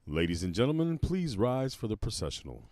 Ladies and gentlemen, please rise for the processional.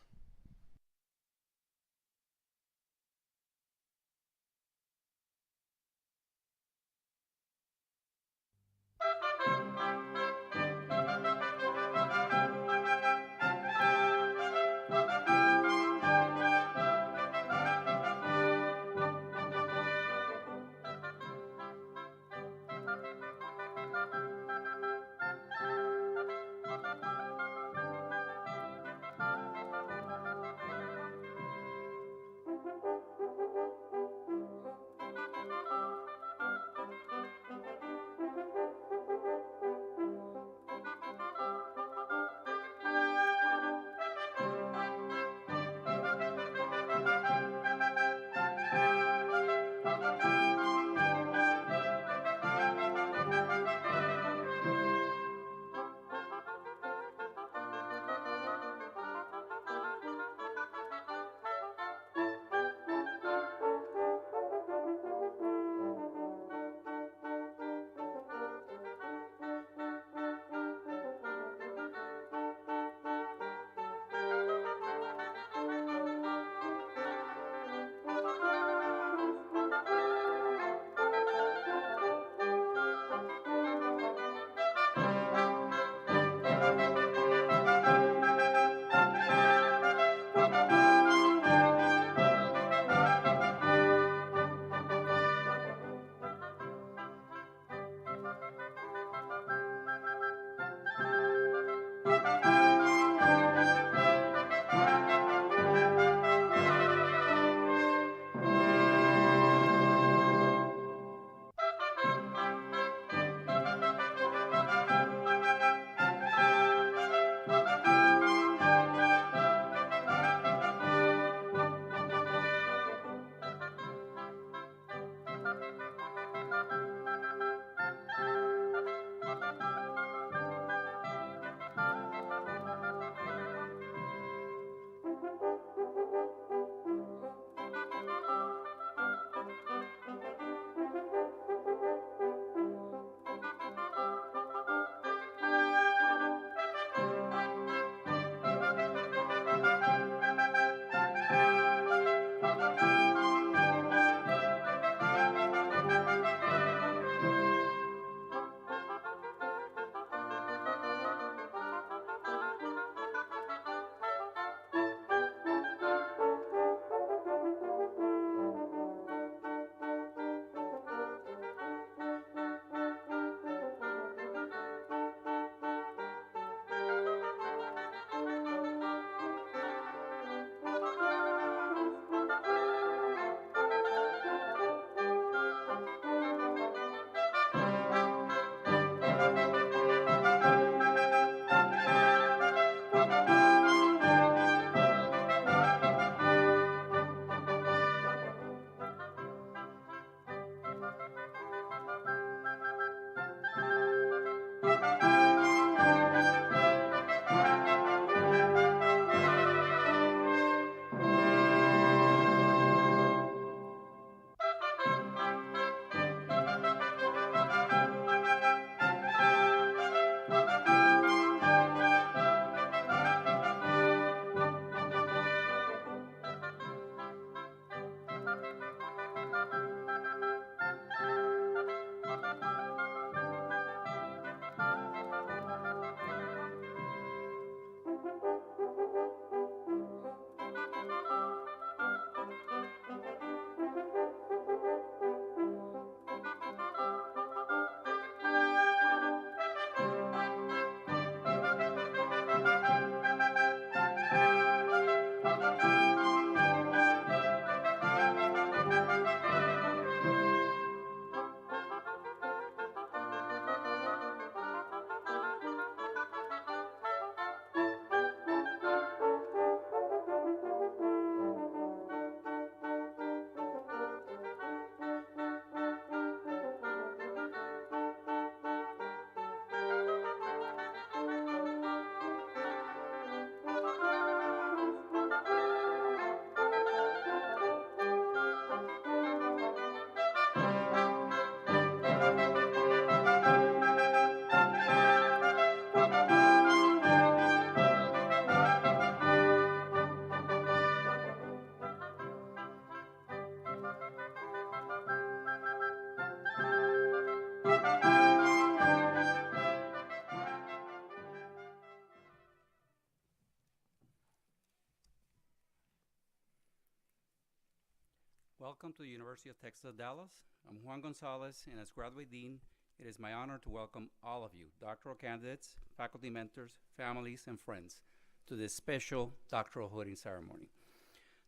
Welcome to the University of Texas at Dallas. I'm Juan Gonzalez, and as Graduate Dean, it is my honor to welcome all of you, doctoral candidates, faculty mentors, families, and friends, to this special doctoral hooding ceremony.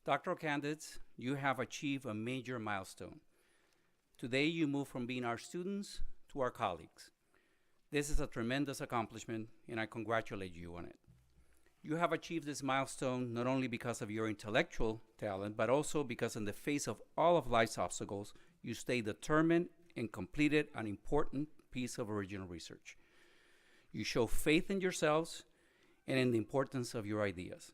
Doctoral candidates, you have achieved a major milestone. Today, you move from being our students to our colleagues. This is a tremendous accomplishment, and I congratulate you on it. You have achieved this milestone not only because of your intellectual talent, but also because in the face of all of life's obstacles, you stayed determined and completed an important piece of original research. You show faith in yourselves and in the importance of your ideas.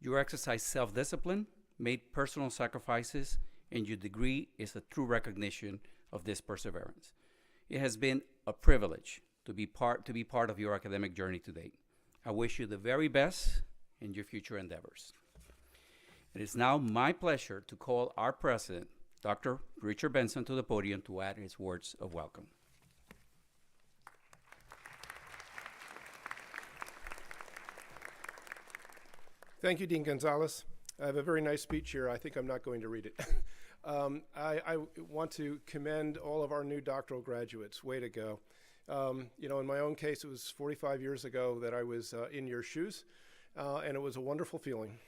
You exercise self-discipline, made personal sacrifices, and your degree is a true recognition of this perseverance. It has been a privilege to be part of your academic journey to date. I wish you the very best in your future endeavors. It is now my pleasure to call our president, Dr. Richard Benson, to the podium to add his words of welcome. Thank you, Dean Gonzalez. I have a very nice speech here. I think I'm not going to read it. I want to commend all of our new doctoral graduates. Way to go. In my own case, it was 45 years ago that I was in your shoes, and it was a wonderful feeling.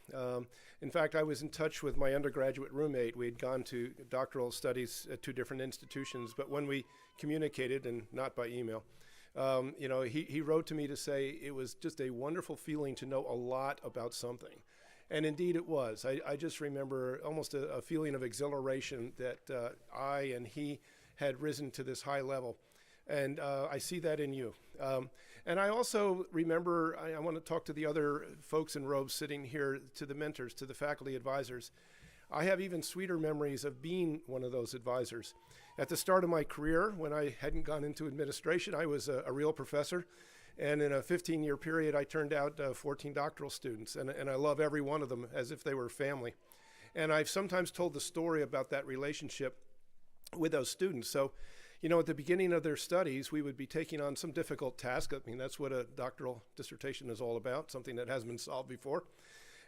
In fact, I was in touch with my undergraduate roommate. We had gone to doctoral studies at 2 different institutions, but when we communicated, and not by email, he wrote to me to say it was just a wonderful feeling to know a lot about something. And indeed it was. I just remember almost a feeling of exhilaration that I and he had risen to this high level. And I see that in you. And I also remember, I want to talk to the other folks in robes sitting here, to the mentors, to the faculty advisors. I have even sweeter memories of being one of those advisors. At the start of my career, when I hadn't gone into administration, I was a real professor. And in a 15-year period, I turned out 14 doctoral students. And I love every one of them as if they were family. And I've sometimes told the story about that relationship with those students. So, at the beginning of their studies, we would be taking on some difficult task. I mean, that's what a doctoral dissertation is all about, something that hasn't been solved before.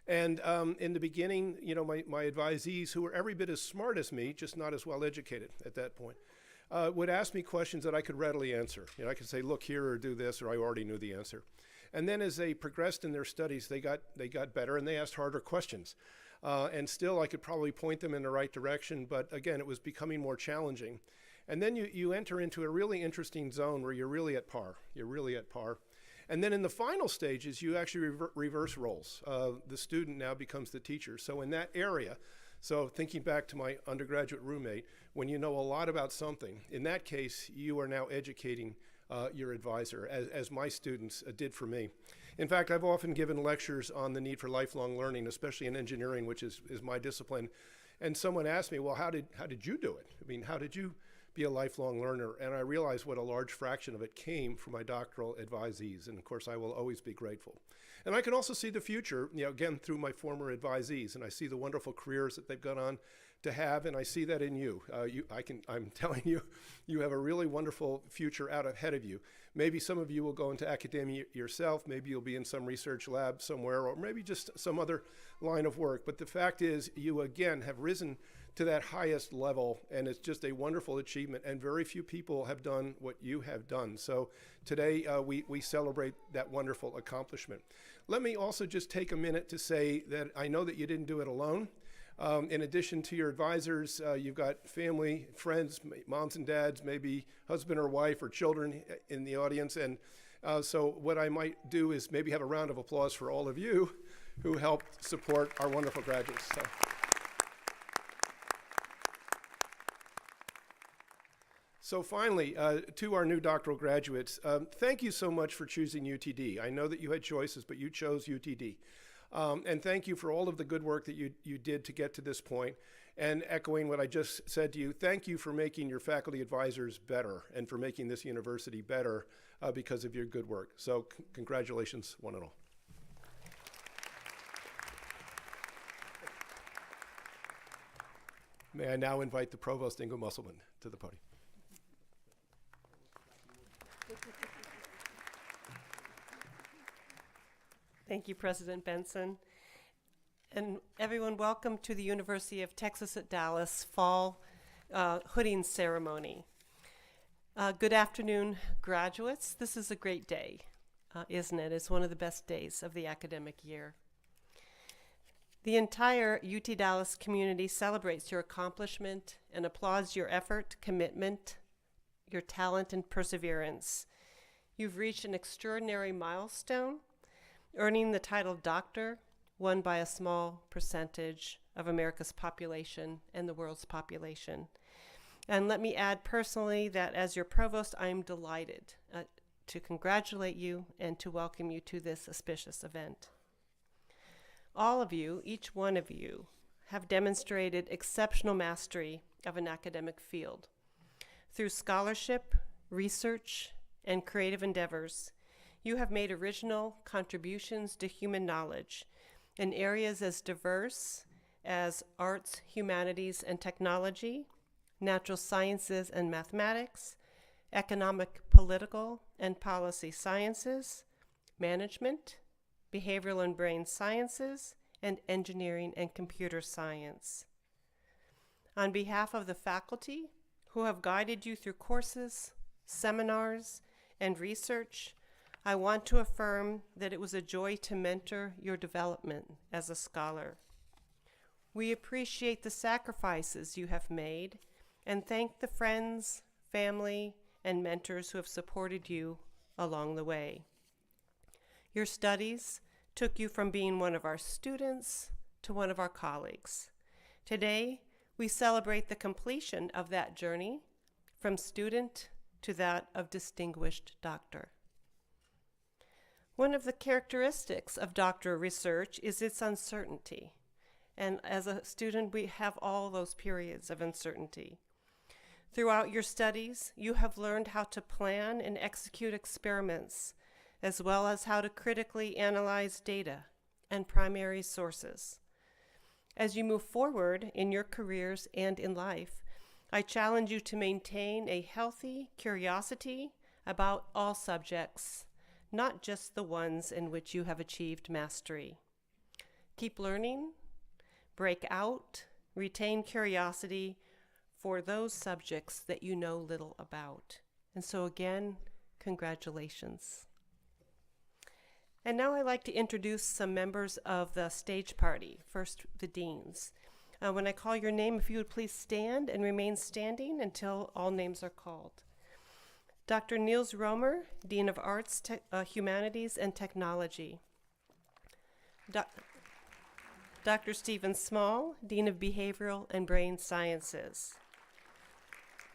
And in the beginning, my advisees, who were every bit as smart as me, just not as well educated at that point, would ask me questions that I could readily answer. I could say, look here, or do this, or I already knew the answer. And then as they progressed in their studies, they got better, and they asked harder questions. And still, I could probably point them in the right direction, but again, it was becoming more challenging. And then you enter into a really interesting zone where you're really at par. And then in the final stages, you actually reverse roles. The student now becomes the teacher. So in that area, so thinking back to my undergraduate roommate, when you know a lot about something, in that case, you are now educating your advisor, as my students did for me. In fact, I've often given lectures on the need for lifelong learning, especially in engineering, which is my discipline. And someone asked me, well, how did you do it? I mean, how did you be a lifelong learner? And I realized what a large fraction of it came from my doctoral advisees. And of course, I will always be grateful. And I can also see the future, again, through my former advisees. And I see the wonderful careers that they've gone on to have, and I see that in you. I'm telling you, you have a really wonderful future out ahead of you. Maybe some of you will go into academia yourself. Maybe you'll be in some research lab somewhere, or maybe just some other line of work. But the fact is, you again have risen to that highest level, and it's just a wonderful achievement, and very few people have done what you have done. So today we celebrate that wonderful accomplishment. Let me also just take a minute to say that I know that you didn't do it alone. In addition to your advisors, you've got family, friends, moms and dads, maybe husband or wife or children in the audience. And so what I might do is maybe have a round of applause for all of you who helped support our wonderful graduates. So finally, to our new doctoral graduates, thank you so much for choosing UTD. I know that you had choices, but you chose UTD. And thank you for all of the good work that you did to get to this point. And echoing what I just said to you, thank you for making your faculty advisors better and for making this university better because of your good work. So congratulations, one and all. May I now invite the Provost, Ingo Musselman, to the podium. Thank you, President Benson. And everyone, welcome to the University of Texas at Dallas Fall Hooding Ceremony. Good afternoon, graduates. This is a great day, isn't it? It's one of the best days of the academic year. The entire UT Dallas community celebrates your accomplishment and applauds your effort, commitment, your talent, and perseverance. You've reached an extraordinary milestone, earning the title doctor, won by a small percentage of America's population and the world's population. And let me add personally that as your provost, I am delighted to congratulate you and to welcome you to this auspicious event. All of you, each one of you, have demonstrated exceptional mastery of an academic field. Through scholarship, research, and creative endeavors, you have made original contributions to human knowledge in areas as diverse as arts, humanities, and technology, natural sciences and mathematics, economic, political, and policy sciences, management, behavioral and brain sciences, and engineering and computer science. On behalf of the faculty who have guided you through courses, seminars, and research, I want to affirm that it was a joy to mentor your development as a scholar. We appreciate the sacrifices you have made and thank the friends, family, and mentors who have supported you along the way. Your studies took you from being one of our students to one of our colleagues. Today, we celebrate the completion of that journey from student to that of distinguished doctor. One of the characteristics of doctoral research is its uncertainty. And as a student, we have all those periods of uncertainty. Throughout your studies, you have learned how to plan and execute experiments, as well as how to critically analyze data and primary sources. As you move forward in your careers and in life, I challenge you to maintain a healthy curiosity about all subjects, not just the ones in which you have achieved mastery. Keep learning, break out, retain curiosity for those subjects that you know little about. And so again, congratulations. And now I'd like to introduce some members of the stage party. First, the deans. When I call your name, if you would please stand and remain standing until all names are called. Dr. Niels Romer, Dean of Arts, Humanities, and Technology. Dr. Stephen Small, Dean of Behavioral and Brain Sciences.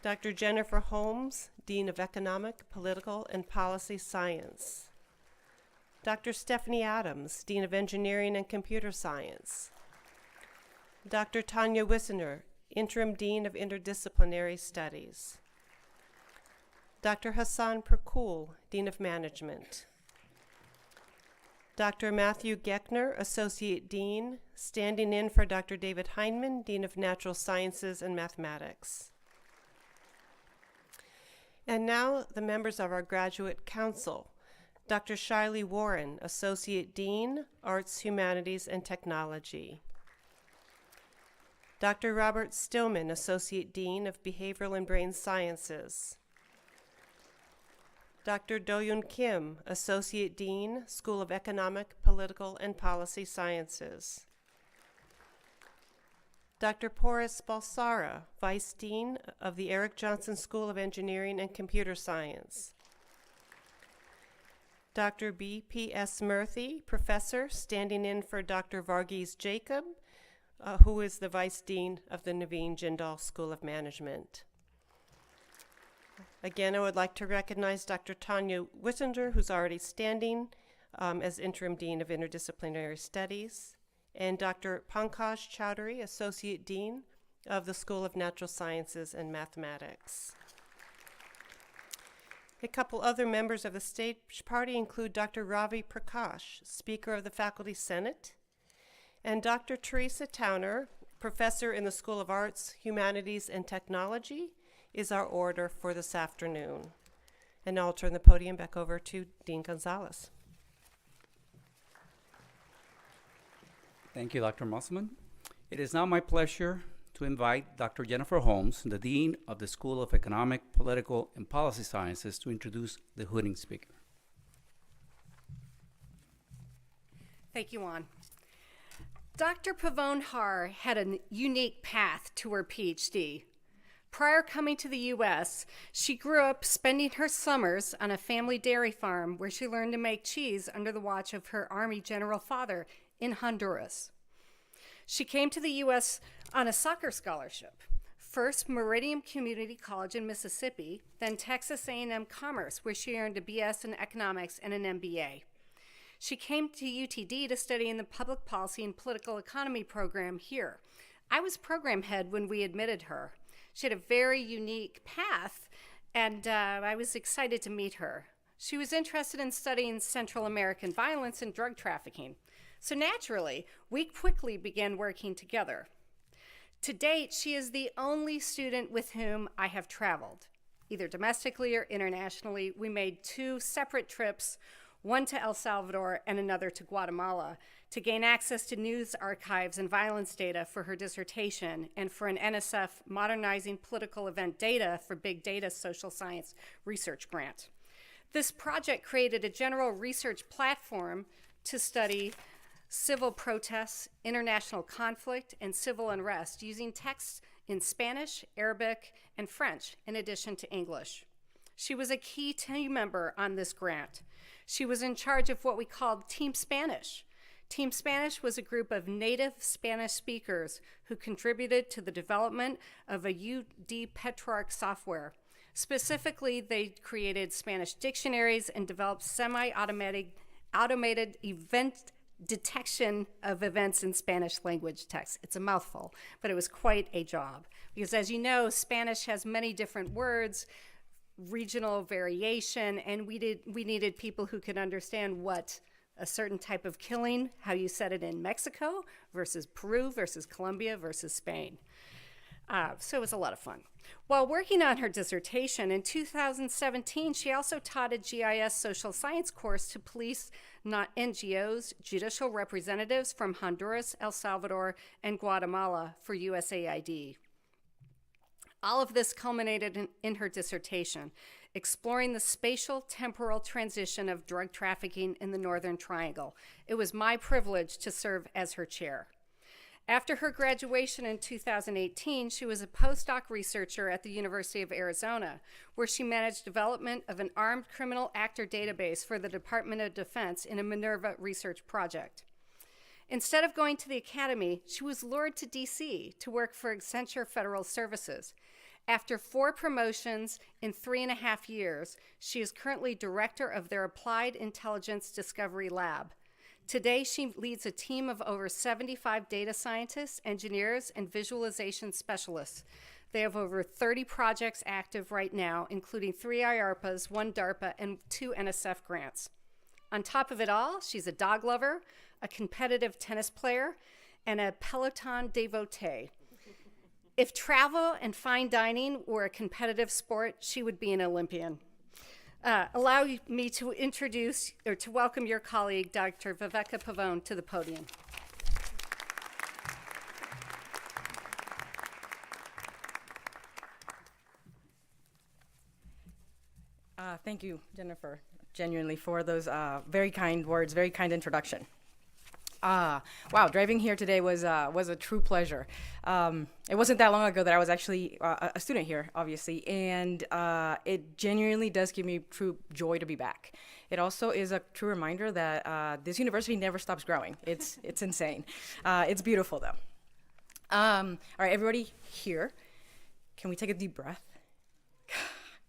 Dr. Jennifer Holmes, Dean of Economic, Political, and Policy Science. Dr. Stephanie Adams, Dean of Engineering and Computer Science. Dr. Tanya Wissener, Interim Dean of Interdisciplinary Studies. Dr. Hassan Perkul, Dean of Management. Dr. Matthew Geckner, Associate Dean, standing in for Dr. David Heineman, Dean of Natural Sciences and Mathematics. And now the members of our Graduate Council. Dr. Shiley Warren, Associate Dean, Arts, Humanities, and Technology. Dr. Robert Stillman, Associate Dean of Behavioral and Brain Sciences. Dr. Do-Yoon Kim, Associate Dean, School of Economic, Political, and Policy Sciences. Dr. Porus Balsara, Vice Dean of the Eric Johnson School of Engineering and Computer Science. Dr. B.P.S. Murthy, Professor, standing in for Dr. Varghese Jacob, who is the Vice Dean of the Naveen Jindal School of Management. Again, I would like to recognize Dr. Tanya Wissener, who's already standing as Interim Dean of Interdisciplinary Studies, and Dr. Pankaj Chowdhury, Associate Dean of the School of Natural Sciences and Mathematics. A couple other members of the stage party include Dr. Ravi Prakash, Speaker of the Faculty Senate, and Dr. Teresa Towner, Professor in the School of Arts, Humanities, and Technology, is our orator for this afternoon. And now I'll turn the podium back over to Dean Gonzalez. Thank you, Dr. Musselman. It is now my pleasure to invite Dr. Jennifer Holmes, the Dean of the School of Economic, Political, and Policy Sciences, to introduce the hooding speaker. Thank you, Juan. Dr. Pavone Har had a unique path to her PhD. Prior coming to the U.S., she grew up spending her summers on a family dairy farm where she learned to make cheese under the watch of her Army general father in Honduras. She came to the U.S. on a soccer scholarship, first Meridian Community College in Mississippi, then Texas A&M Commerce, where she earned a BS in economics and an MBA. She came to UTD to study in the Public Policy and Political Economy program here. I was program head when we admitted her. She had a very unique path, and I was excited to meet her. She was interested in studying Central American violence and drug trafficking. So naturally, we quickly began working together. To date, she is the only student with whom I have traveled, either domestically or internationally. We made 2 separate trips, one to El Salvador and another to Guatemala, to gain access to news archives and violence data for her dissertation and for an NSF Modernizing Political Event Data for Big Data Social Science Research grant. This project created a general research platform to study civil protests, international conflict, and civil unrest using texts in Spanish, Arabic, and French, in addition to English. She was a key team member on this grant. She was in charge of what we called Team Spanish. Team Spanish was a group of native Spanish speakers who contributed to the development of a UD Petrarch software. Specifically, they created Spanish dictionaries and developed automated event detection of events in Spanish language text. It's a mouthful, but it was quite a job. Because as you know, Spanish has many different words, regional variation, and we needed people who could understand what a certain type of killing, how you said it in Mexico versus Peru versus Colombia versus Spain. So it was a lot of fun. While working on her dissertation in 2017, she also taught a GIS social science course to police, not NGOs, judicial representatives from Honduras, El Salvador, and Guatemala for USAID. All of this culminated in her dissertation, exploring the spatial temporal transition of drug trafficking in the Northern Triangle. It was my privilege to serve as her chair. After her graduation in 2018, she was a postdoc researcher at the University of Arizona, where she managed development of an armed criminal actor database for the Department of Defense in a Minerva research project. Instead of going to the academy, she was lured to DC to work for Accenture Federal Services. After 4 promotions in 3.5 years, she is currently director of their Applied Intelligence Discovery Lab. Today, she leads a team of over 75 data scientists, engineers, and visualization specialists. They have over 30 projects active right now, including 3 IARPAs, 1 DARPA, and 2 NSF grants. On top of it all, she's a dog lover, a competitive tennis player, and a Peloton devotee. If travel and fine dining were a competitive sport, she would be an Olympian. Allow me to introduce or to welcome your colleague, Dr. Viveka Pavone, to the podium. Thank you, Jennifer, genuinely, for those very kind words, very kind introduction. Wow, driving here today was a true pleasure. It wasn't that long ago that I was actually a student here, obviously, and it genuinely does give me true joy to be back. It also is a true reminder that this university never stops growing. It's insane. It's beautiful, though. All right, everybody here, can we take a deep breath?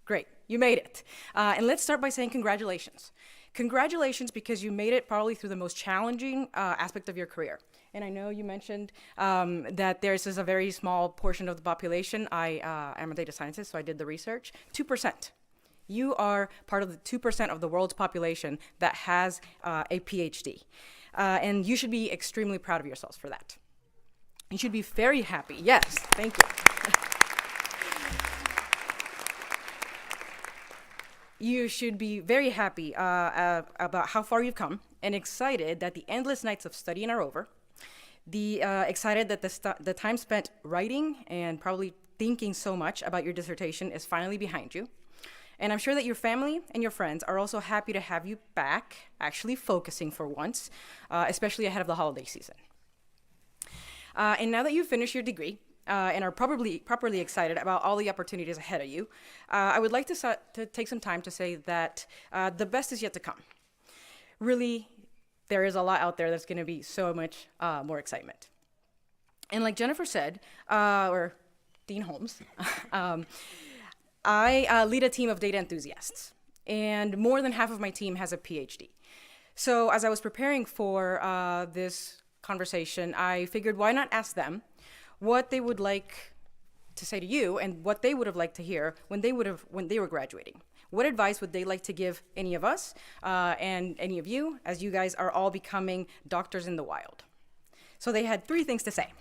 Great, you made it. And let's start by saying congratulations. Congratulations, because you made it probably through the most challenging aspect of your career. And I know you mentioned that there's a very small portion of the population. I am a data scientist, so I did the research. 2%. You are part of the 2% of the world's population that has a PhD. And you should be extremely proud of yourselves for that. You should be very happy. Yes, thank you. You should be very happy about how far you've come and excited that the endless nights of studying are over, excited that the time spent writing and probably thinking so much about your dissertation is finally behind you. And I'm sure that your family and your friends are also happy to have you back, actually focusing for once, especially ahead of the holiday season. And now that you've finished your degree and are probably properly excited about all the opportunities ahead of you, I would like to take some time to say that the best is yet to come. Really, there is a lot out there that's going to be so much more excitement. And like Jennifer said, or Dean Holmes, I lead a team of data enthusiasts, and more than half of my team has a PhD. So as I was preparing for this conversation, I figured why not ask them what they would like to say to you and what they would have liked to hear when they were graduating. What advice would they like to give any of us and any of you, as you guys are all becoming doctors in the wild? So they had 3 things to say,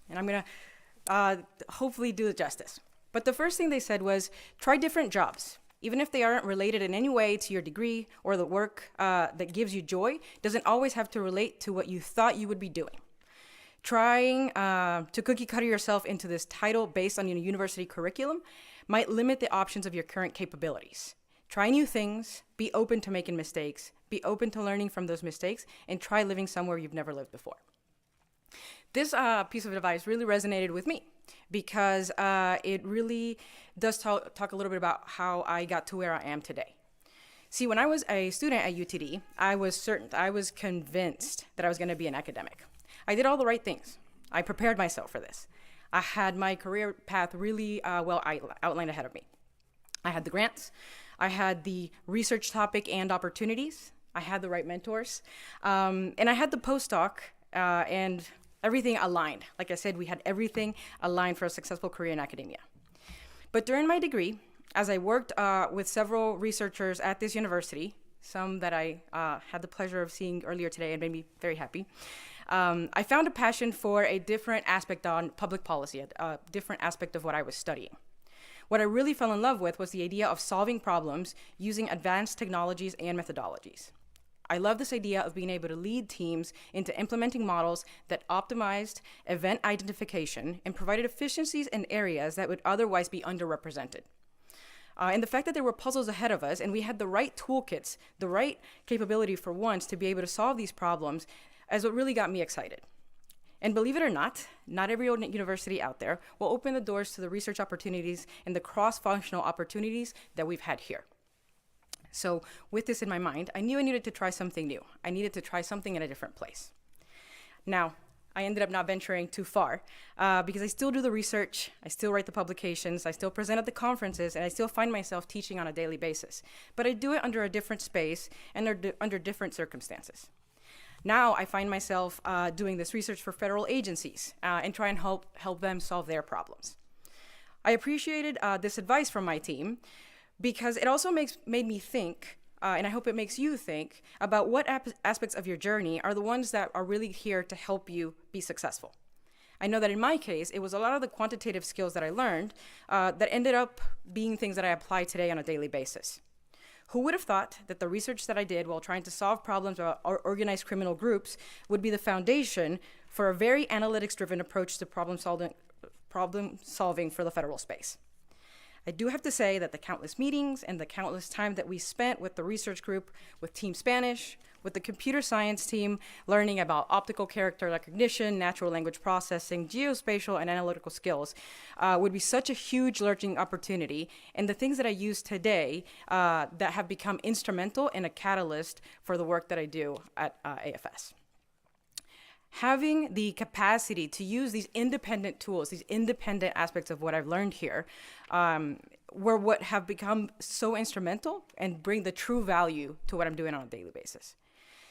and I'm gonna hopefully do it justice. But the first thing they said was, try different jobs. Even if they aren't related in any way to your degree or the work that gives you joy, doesn't always have to relate to what you thought you would be doing. Trying to cookie cutter yourself into this title based on your university curriculum might limit the options of your current capabilities. Try new things, be open to making mistakes, be open to learning from those mistakes, and try living somewhere you've never lived before. This piece of advice really resonated with me because it really does talk a little bit about how I got to where I am today. See, when I was a student at UTD, I was convinced that I was going to be an academic. I did all the right things. I prepared myself for this. I had my career path really well outlined ahead of me. I had the grants. I had the research topic and opportunities. I had the right mentors. And I had the postdoc and everything aligned. Like I said, we had everything aligned for a successful career in academia. But during my degree, as I worked with several researchers at this university, some that I had the pleasure of seeing earlier today and made me very happy, I found a passion for a different aspect on public policy, a different aspect of what I was studying. What I really fell in love with was the idea of solving problems using advanced technologies and methodologies. I love this idea of being able to lead teams into implementing models that optimized event identification and provided efficiencies in areas that would otherwise be underrepresented. And the fact that there were puzzles ahead of us and we had the right toolkits, the right capability for once to be able to solve these problems is what really got me excited. And believe it or not every university out there will open the doors to the research opportunities and the cross-functional opportunities that we've had here. So with this in my mind, I knew I needed to try something new. I needed to try something in a different place. Now, I ended up not venturing too far because I still do the research, I still write the publications, I still present at the conferences, and I still find myself teaching on a daily basis. But I do it under a different space and under different circumstances. Now I find myself doing this research for federal agencies and try and help them solve their problems. I appreciated this advice from my team because it also made me think, and I hope it makes you think, about what aspects of your journey are the ones that are really here to help you be successful. I know that in my case, it was a lot of the quantitative skills that I learned that ended up being things that I apply today on a daily basis. Who would have thought that the research that I did while trying to solve problems about organized criminal groups would be the foundation for a very analytics-driven approach to problem solving for the federal space? I do have to say that the countless meetings and the countless time that we spent with the research group, with Team Spanish, with the computer science team, learning about optical character recognition, natural language processing, geospatial and analytical skills, would be such a huge learning opportunity. And the things that I use today that have become instrumental and a catalyst for the work that I do at AFS. Having the capacity to use these independent tools, these independent aspects of what I've learned here, were what have become so instrumental and bring the true value to what I'm doing on a daily basis.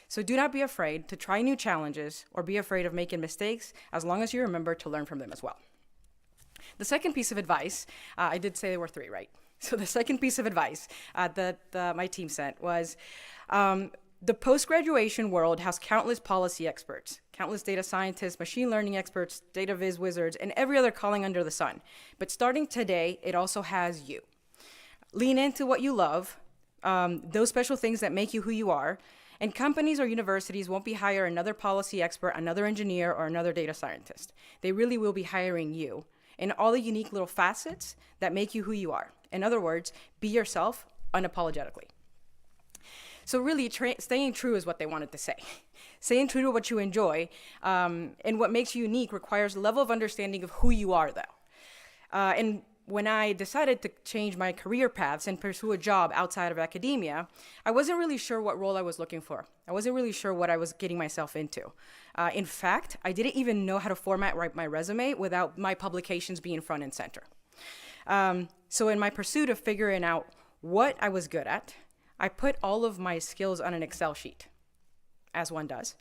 So do not be afraid to try new challenges or be afraid of making mistakes as long as you remember to learn from them as well. The second piece of advice, I did say there were 3, right? So the second piece of advice that my team sent was, the post-graduation world has countless policy experts, countless data scientists, machine learning experts, data viz wizards, and every other calling under the sun. But starting today, it also has you. Lean into what you love, those special things that make you who you are, And companies or universities won't be hiring another policy expert, another engineer, or another data scientist. They really will be hiring you in all the unique little facets that make you who you are. In other words, be yourself unapologetically. So really, staying true is what they wanted to say. Staying true to what you enjoy and what makes you unique requires a level of understanding of who you are, though. And when I decided to change my career paths and pursue a job outside of academia, I wasn't really sure what role I was looking for. I wasn't really sure what I was getting myself into. In fact, I didn't even know how to format my resume without my publications being front and center. So in my pursuit of figuring out what I was good at, I put all of my skills on an Excel sheet, as one does.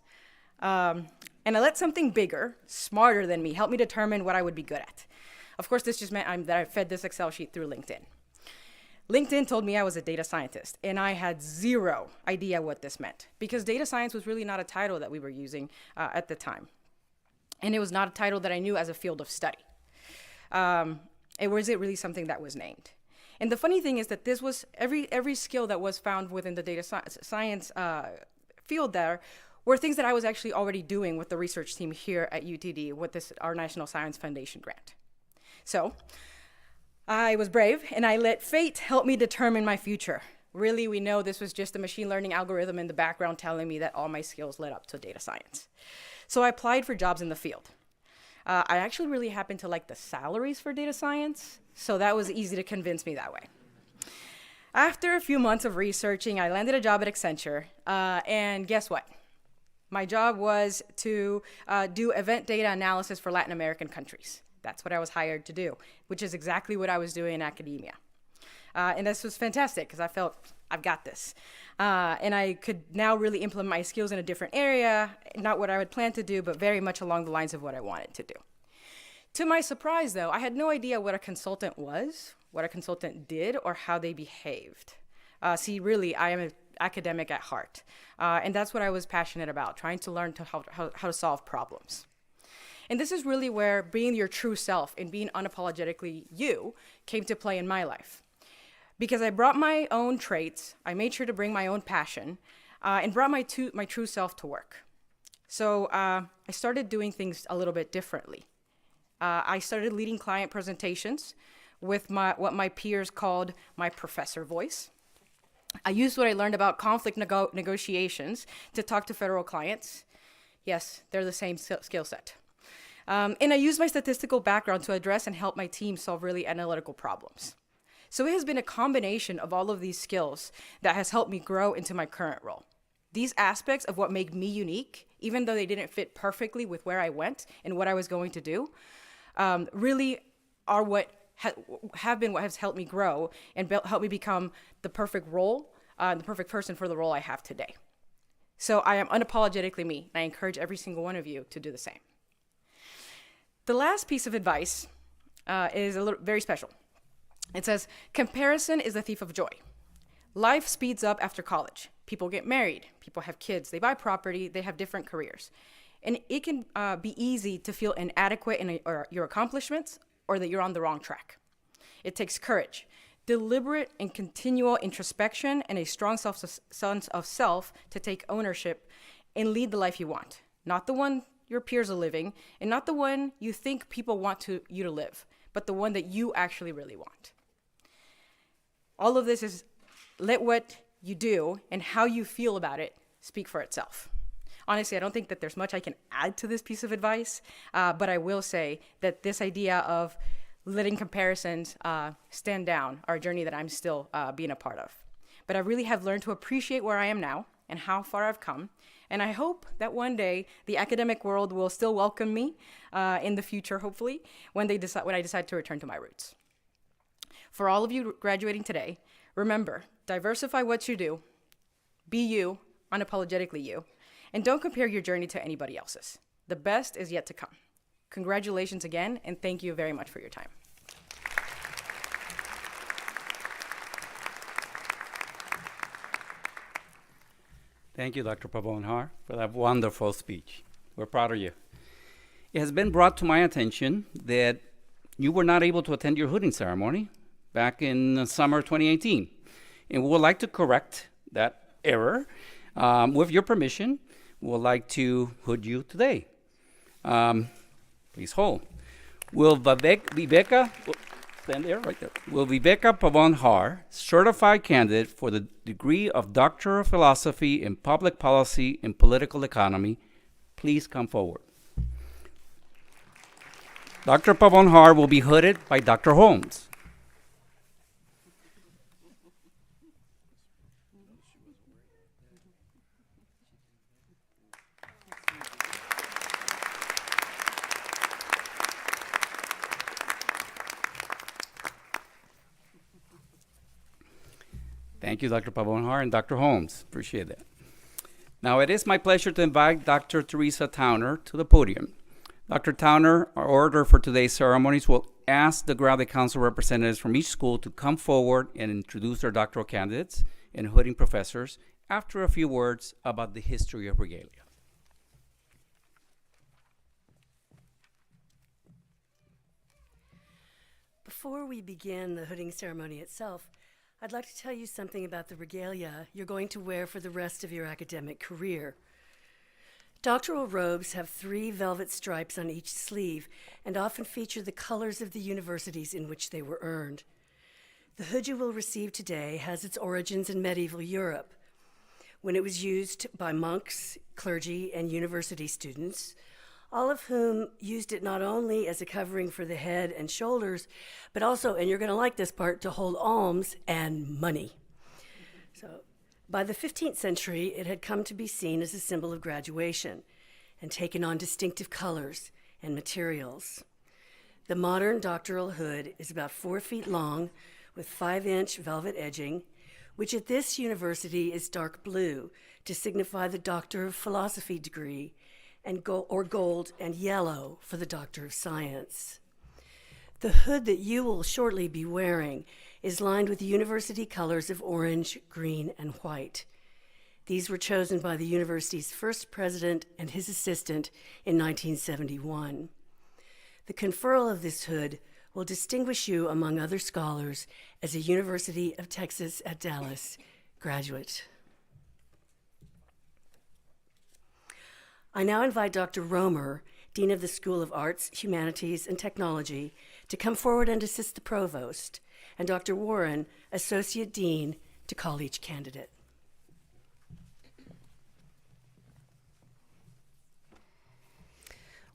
And I let something bigger, smarter than me, help me determine what I would be good at. Of course, this just meant that I fed this Excel sheet through LinkedIn. LinkedIn told me I was a data scientist, and I had zero idea what this meant, because data science was really not a title that we were using at the time. And it was not a title that I knew as a field of study. It wasn't really something that was named. And the funny thing is that this was every skill that was found within the data science field there were things that I was actually already doing with the research team here at UTD with our National Science Foundation grant. So I was brave, and I let fate help me determine my future. Really, we know this was just a machine learning algorithm in the background telling me that all my skills led up to data science. So I applied for jobs in the field. I actually really happened to like the salaries for data science, so that was easy to convince me that way. After a few months of researching, I landed a job at Accenture, and guess what? My job was to do event data analysis for Latin American countries. That's what I was hired to do, which is exactly what I was doing in academia. And this was fantastic because I felt I've got this. And I could now really implement my skills in a different area, not what I would plan to do, but very much along the lines of what I wanted to do. To my surprise, though, I had no idea what a consultant was, what a consultant did, or how they behaved. See, really, I am an academic at heart. And that's what I was passionate about, trying to learn how to solve problems. And this is really where being your true self and being unapologetically you came to play in my life. Because I brought my own traits, I made sure to bring my own passion, and brought my true self to work. So I started doing things a little bit differently. I started leading client presentations with what my peers called my professor voice. I used what I learned about conflict negotiations to talk to federal clients. Yes, they're the same skill set. And I used my statistical background to address and help my team solve really analytical problems. So it has been a combination of all of these skills that has helped me grow into my current role. These aspects of what make me unique, even though they didn't fit perfectly with where I went and what I was going to do, really are what have been what has helped me grow and helped me become the perfect role, the perfect person for the role I have today. So I am unapologetically me, and I encourage every single one of you to do the same. The last piece of advice is very special. It says, comparison is the thief of joy. Life speeds up after college. People get married, people have kids, they buy property, they have different careers. And it can be easy to feel inadequate in your accomplishments or that you're on the wrong track. It takes courage, deliberate and continual introspection, and a strong sense of self to take ownership and lead the life you want. Not the one your peers are living, and not the one you think people want you to live, but the one that you actually really want. All of this is let what you do and how you feel about it speak for itself. Honestly, I don't think that there's much I can add to this piece of advice, but I will say that this idea of letting comparisons stand down are a journey that I'm still being a part of. But I really have learned to appreciate where I am now and how far I've come. And I hope that one day the academic world will still welcome me in the future, hopefully, when I decide to return to my roots. For all of you graduating today, remember, diversify what you do, be you, unapologetically you, and don't compare your journey to anybody else's. The best is yet to come. Congratulations again, and thank you very much for your time. Thank you, Dr. Pavon, for that wonderful speech. We're proud of you. It has been brought to my attention that you were not able to attend your hooding ceremony back in summer 2018. And we would like to correct that error With your permission, we would like to hood you today. Please hold. Will Viveka, stand there, right there. Will Viveka Pavon Har, certified candidate for the degree of Doctor of Philosophy in Public Policy and Political Economy, please come forward. Dr. Pavon Har will be hooded by Dr. Holmes. Thank you, Dr. Pavonhar and Dr. Holmes. Appreciate that. Now, it is my pleasure to invite Dr. Teresa Towner to the podium. Dr. Towner, our orator for today's ceremonies, will ask the Graduate Council representatives from each school to come forward and introduce their doctoral candidates and hooding professors after a few words about the history of regalia. Before we begin the hooding ceremony itself, I'd like to tell you something about the regalia you're going to wear for the rest of your academic career. Doctoral robes have 3 velvet stripes on each sleeve and often feature the colors of the universities in which they were earned. The hood you will receive today has its origins in medieval Europe, when it was used by monks, clergy, and university students, all of whom used it not only as a covering for the head and shoulders, but also, and you're going to like this part, to hold alms and money. So, by the 15th century, it had come to be seen as a symbol of graduation and taken on distinctive colors and materials. The modern doctoral hood is about 4 feet long with 5-inch velvet edging, which at this university is dark blue to signify the Doctor of Philosophy degree, and gold and yellow for the Doctor of Science. The hood that you will shortly be wearing is lined with university colors of orange, green, and white. These were chosen by the university's first president and his assistant in 1971. The conferral of this hood will distinguish you among other scholars as a University of Texas at Dallas graduate. I now invite Dr. Romer, Dean of the School of Arts, Humanities, and Technology, to come forward and assist the Provost, and Dr. Warren, Associate Dean, to call each candidate.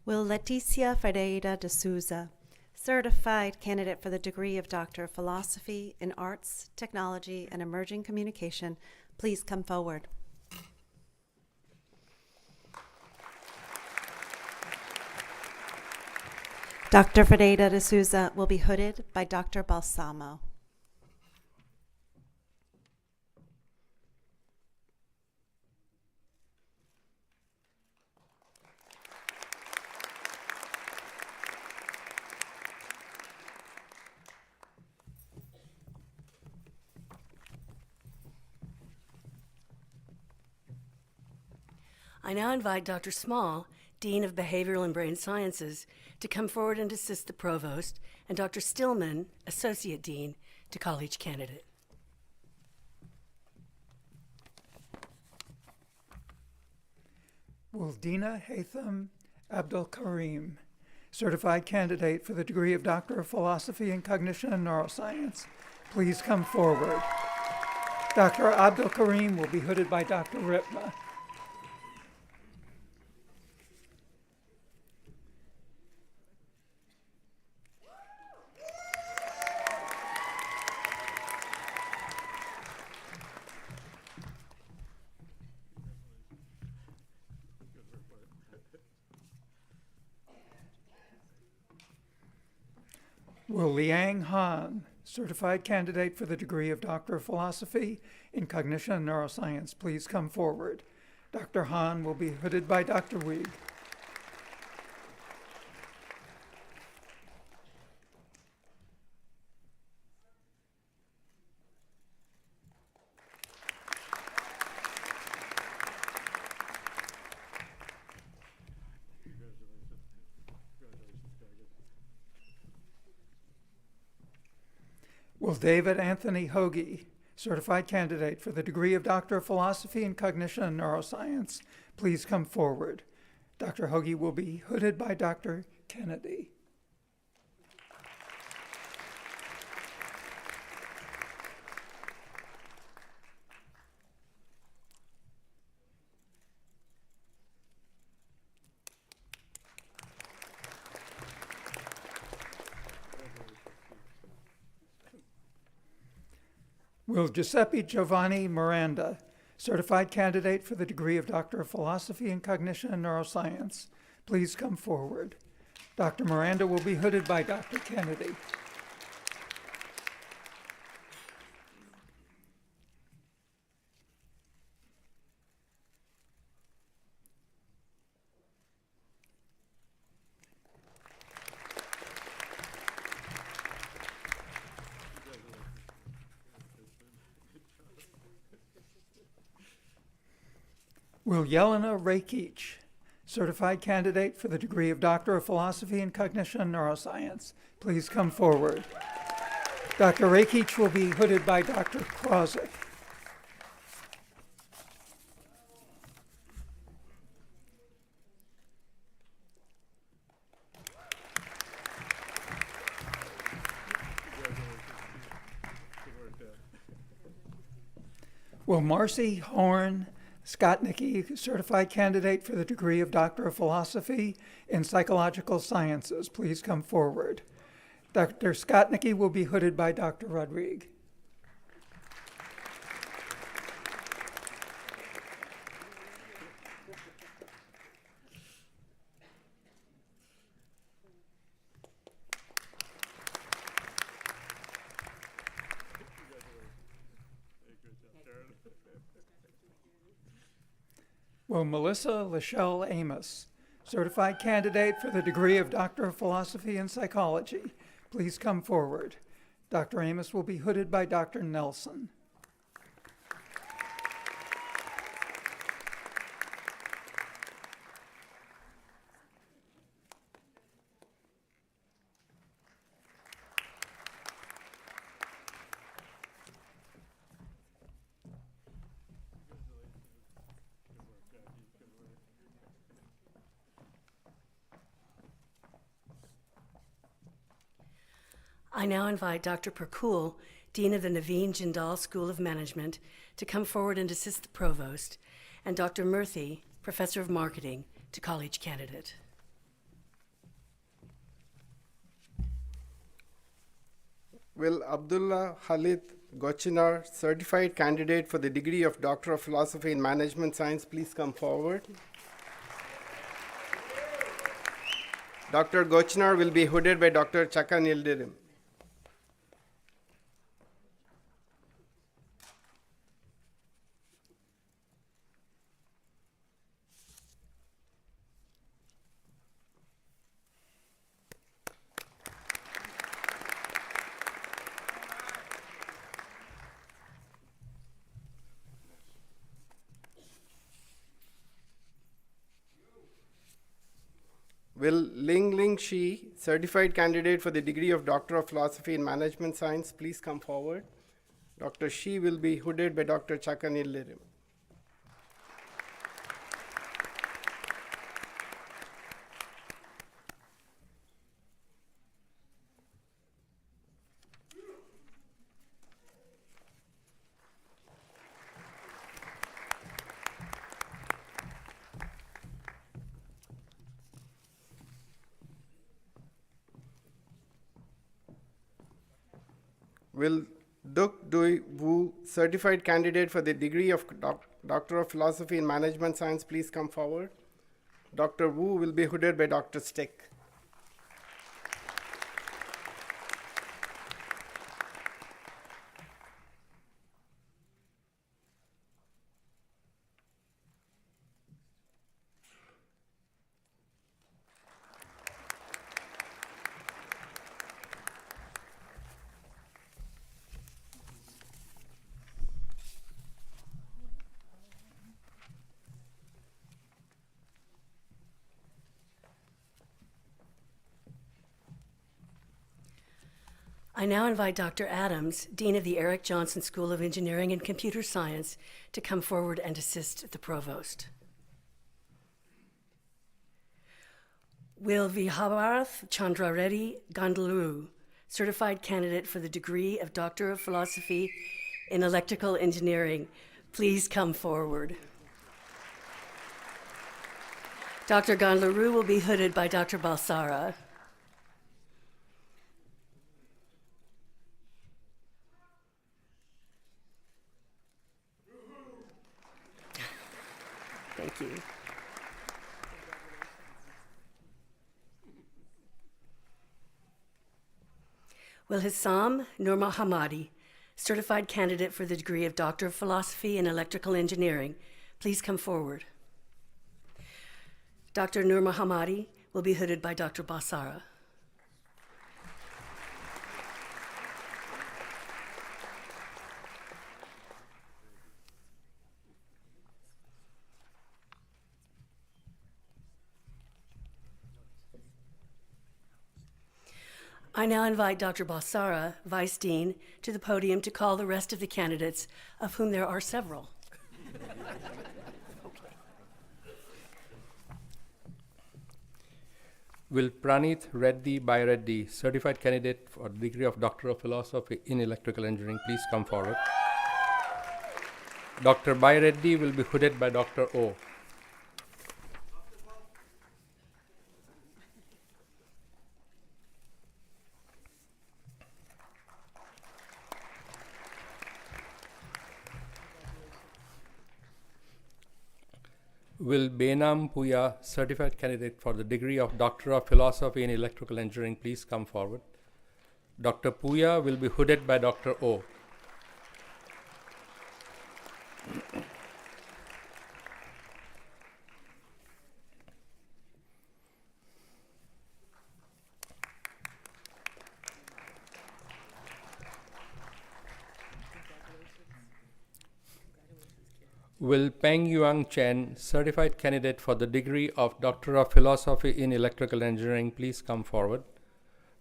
Will Leticia Ferreira de Souza, certified candidate for the degree of Doctor of Philosophy in Arts, Technology, and Emerging Communication, please come forward. Dr. Ferreira de Souza will be hooded by Dr. Balsamo. I now invite Dr. Small, Dean of Behavioral and Brain Sciences, to come forward and assist the Provost, and Dr. Stillman, Associate Dean, to call each candidate. Will Dina Haytham Abdul Karim, certified candidate for the degree of Doctor of Philosophy in Cognition and Neuroscience, please come forward. Dr. Abdul Karim will be hooded by Dr. Ripma. Will Liang Han, certified candidate for the degree of Doctor of Philosophy in Cognition and Neuroscience, please come forward. Dr. Han will be hooded by Dr. Weig. Will David Anthony Hoagie, certified candidate for the degree of Doctor of Philosophy in Cognition and Neuroscience, please come forward. Dr. Hoagie will be hooded by Dr. Kennedy. Will Giuseppe Giovanni Miranda, certified candidate for the degree of Doctor of Philosophy in Cognition and Neuroscience, please come forward. Dr. Miranda will be hooded by Dr. Kennedy. Will Yelena Rakic, certified candidate for the degree of Doctor of Philosophy in Cognition and Neuroscience, please come forward. Dr. Rakic will be hooded by Dr. Krause. Will Marcy Horn Skotnicki, certified candidate for the degree of Doctor of Philosophy in Psychological Sciences, please come forward. Dr. Skotnicki will be hooded by Dr. Rodrigue. Will Melissa Lachelle Amos, certified candidate for the degree of Doctor of Philosophy in Psychology, please come forward. Dr. Amos will be hooded by Dr. Nelson. I now invite Dr. Percool, Dean of the Naveen Jindal School of Management, to come forward and assist the Provost, and Dr. Murthy, Professor of Marketing, to call each candidate. Will Abdullah Khalid Gochinar, certified candidate for the degree of Doctor of Philosophy in Management Science, please come forward. Dr. Gochinar will be hooded by Dr. Chakan Yildirim. Will Ling Ling Shi, certified candidate for the degree of Doctor of Philosophy in Management Science, please come forward. Dr. Shi will be hooded by Dr. Chakan Yildirim. Will Duk Dui Wu, certified candidate for the degree of Doctor of Philosophy in Management Science, please come forward. Dr. Wu will be hooded by Dr. Stick. I now invite Dr. Adams, Dean of the Eric Johnson School of Engineering and Computer Science, to come forward and assist the Provost. Will Vihabharath Chandra Reddy Gandaluru, certified candidate for the degree of Doctor of Philosophy in Electrical Engineering, please come forward. Dr. Gandaluru will be hooded by Dr. Balsara. Thank you. Will Hissam Nur Mohammadi, certified candidate for the degree of Doctor of Philosophy in Electrical Engineering, please come forward. Dr. Nur Mohammadi will be hooded by Dr. Basara. I now invite Dr. Basara, Vice Dean, to the podium to call the rest of the candidates, of whom there are several. Will Pranith Reddy Baireddy, certified candidate for degree of Doctor of Philosophy in Electrical Engineering, please come forward. Dr. Baireddy will be hooded by Dr. O. Will Benam Puya, certified candidate for the degree of Doctor of Philosophy in Electrical Engineering, please come forward. Dr. Puya will be hooded by Dr. O. Will Peng Yuan Chen, certified candidate for the degree of Doctor of Philosophy in Electrical Engineering, please come forward.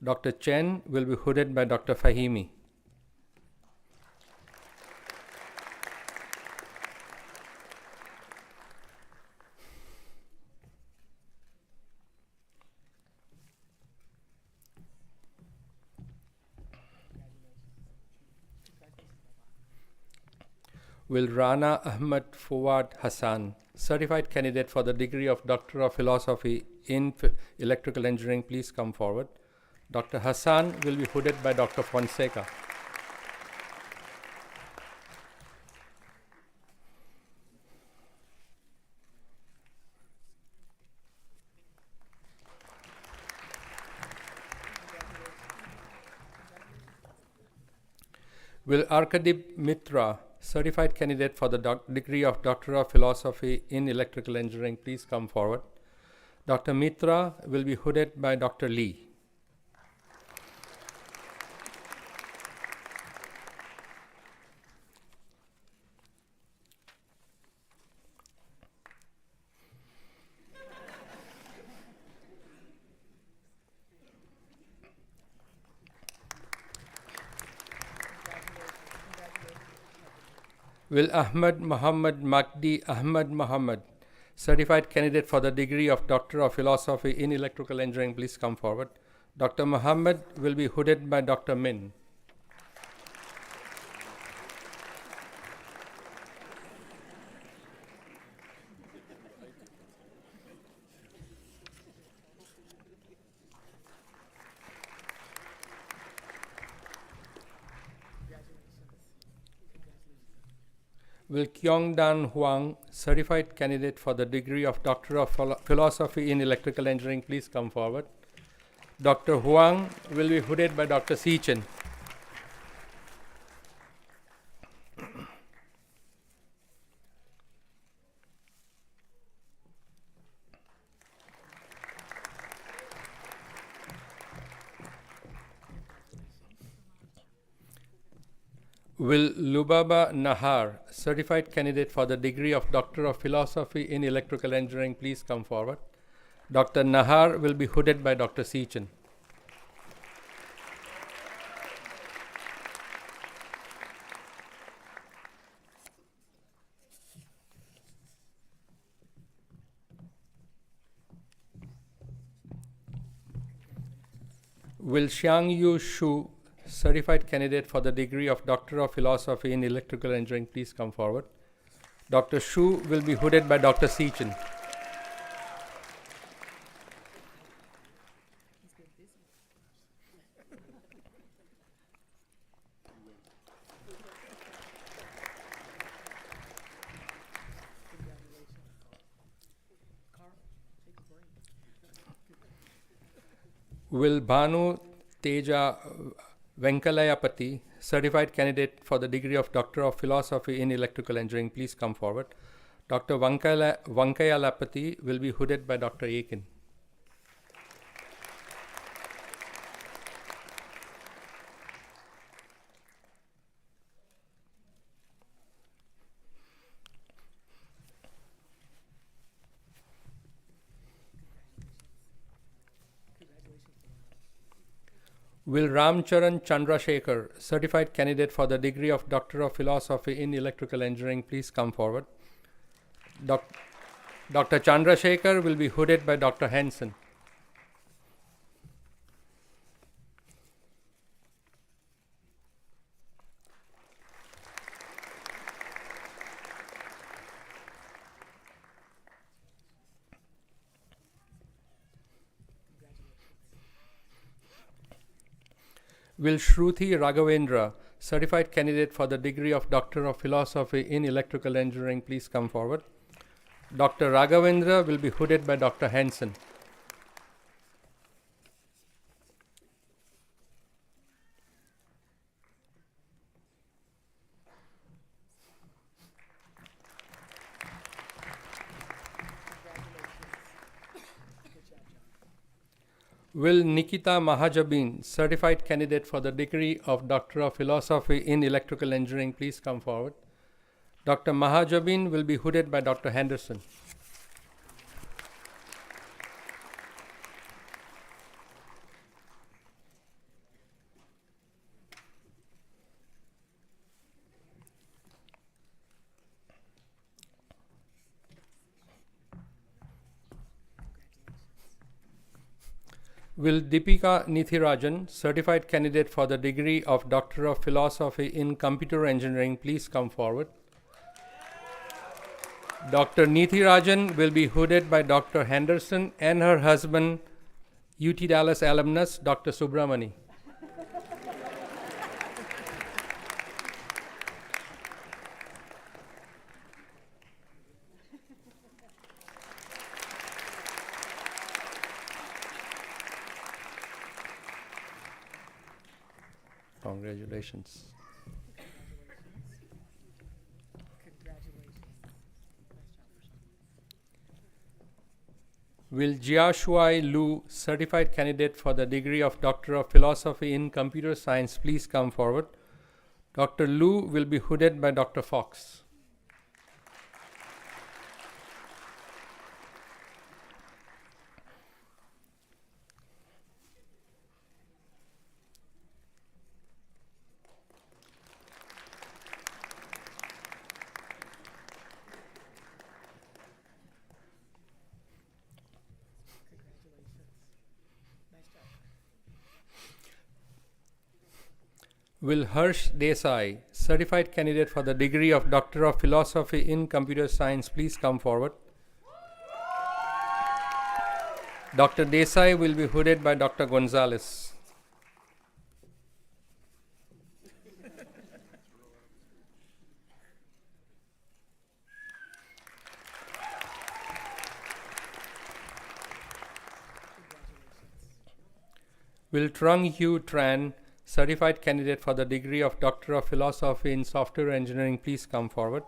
Dr. Chen will be hooded by Dr. Fahimi. Will Rana Ahmad Fawad Hassan, certified candidate for the degree of Doctor of Philosophy in Electrical Engineering, please come forward. Dr. Hassan will be hooded by Dr. Fonseca. Will Arkadip Mitra, certified candidate for the degree of Doctor of Philosophy in Electrical Engineering, please come forward. Dr. Mitra will be hooded by Dr. Lee. Will Ahmad Muhammad Magdi Ahmad Muhammad, certified candidate for the degree of Doctor of Philosophy in Electrical Engineering, please come forward. Dr. Muhammad will be hooded by Dr. Min. Will Kyongdan Huang, certified candidate for the degree of Doctor of Philosophy in Electrical Engineering, please come forward. Dr. Huang will be hooded by Dr. Seachin. Will Lubaba Nahar, certified candidate for the degree of Doctor of Philosophy in Electrical Engineering, please come forward. Dr. Nahar will be hooded by Dr. Seachin. Will Xiangyu Shu, certified candidate for the degree of Doctor of Philosophy in Electrical Engineering, please come forward. Dr. Shu will be hooded by Dr. Seachin. Will Bhanu Teja Venkalayapati, certified candidate for the degree of Doctor of Philosophy in Electrical Engineering, please come forward. Dr. Venkayalapati will be hooded by Dr. Aiken. Will Ramcharan Chandrasekhar, certified candidate for the degree of Doctor of Philosophy in Electrical Engineering, please come forward. Dr. Chandrasekhar will be hooded by Dr. Henson. Will Shruti Raghavendra, certified candidate for the degree of Doctor of Philosophy in Electrical Engineering, please come forward. Dr. Raghavendra will be hooded by Dr. Henson. Will Nikita Mahajabin, certified candidate for the degree of Doctor of Philosophy in Electrical Engineering, please come forward. Dr. Mahajabin will be hooded by Dr. Henderson. Will Deepika Nithirajan, certified candidate for the degree of Doctor of Philosophy in Computer Engineering, please come forward. Dr. Nithirajan will be hooded by Dr. Henderson and her husband, UT Dallas alumnus, Dr. Subramani. Congratulations. Will Jiashuai Lu, certified candidate for the degree of Doctor of Philosophy in Computer Science, please come forward. Dr. Lu will be hooded by Dr. Fox. Will Harsh Desai, certified candidate for the degree of Doctor of Philosophy in Computer Science, please come forward. Dr. Desai will be hooded by Dr. Gonzalez. Will Trung Hugh Tran, certified candidate for the degree of Doctor of Philosophy in Software Engineering, please come forward.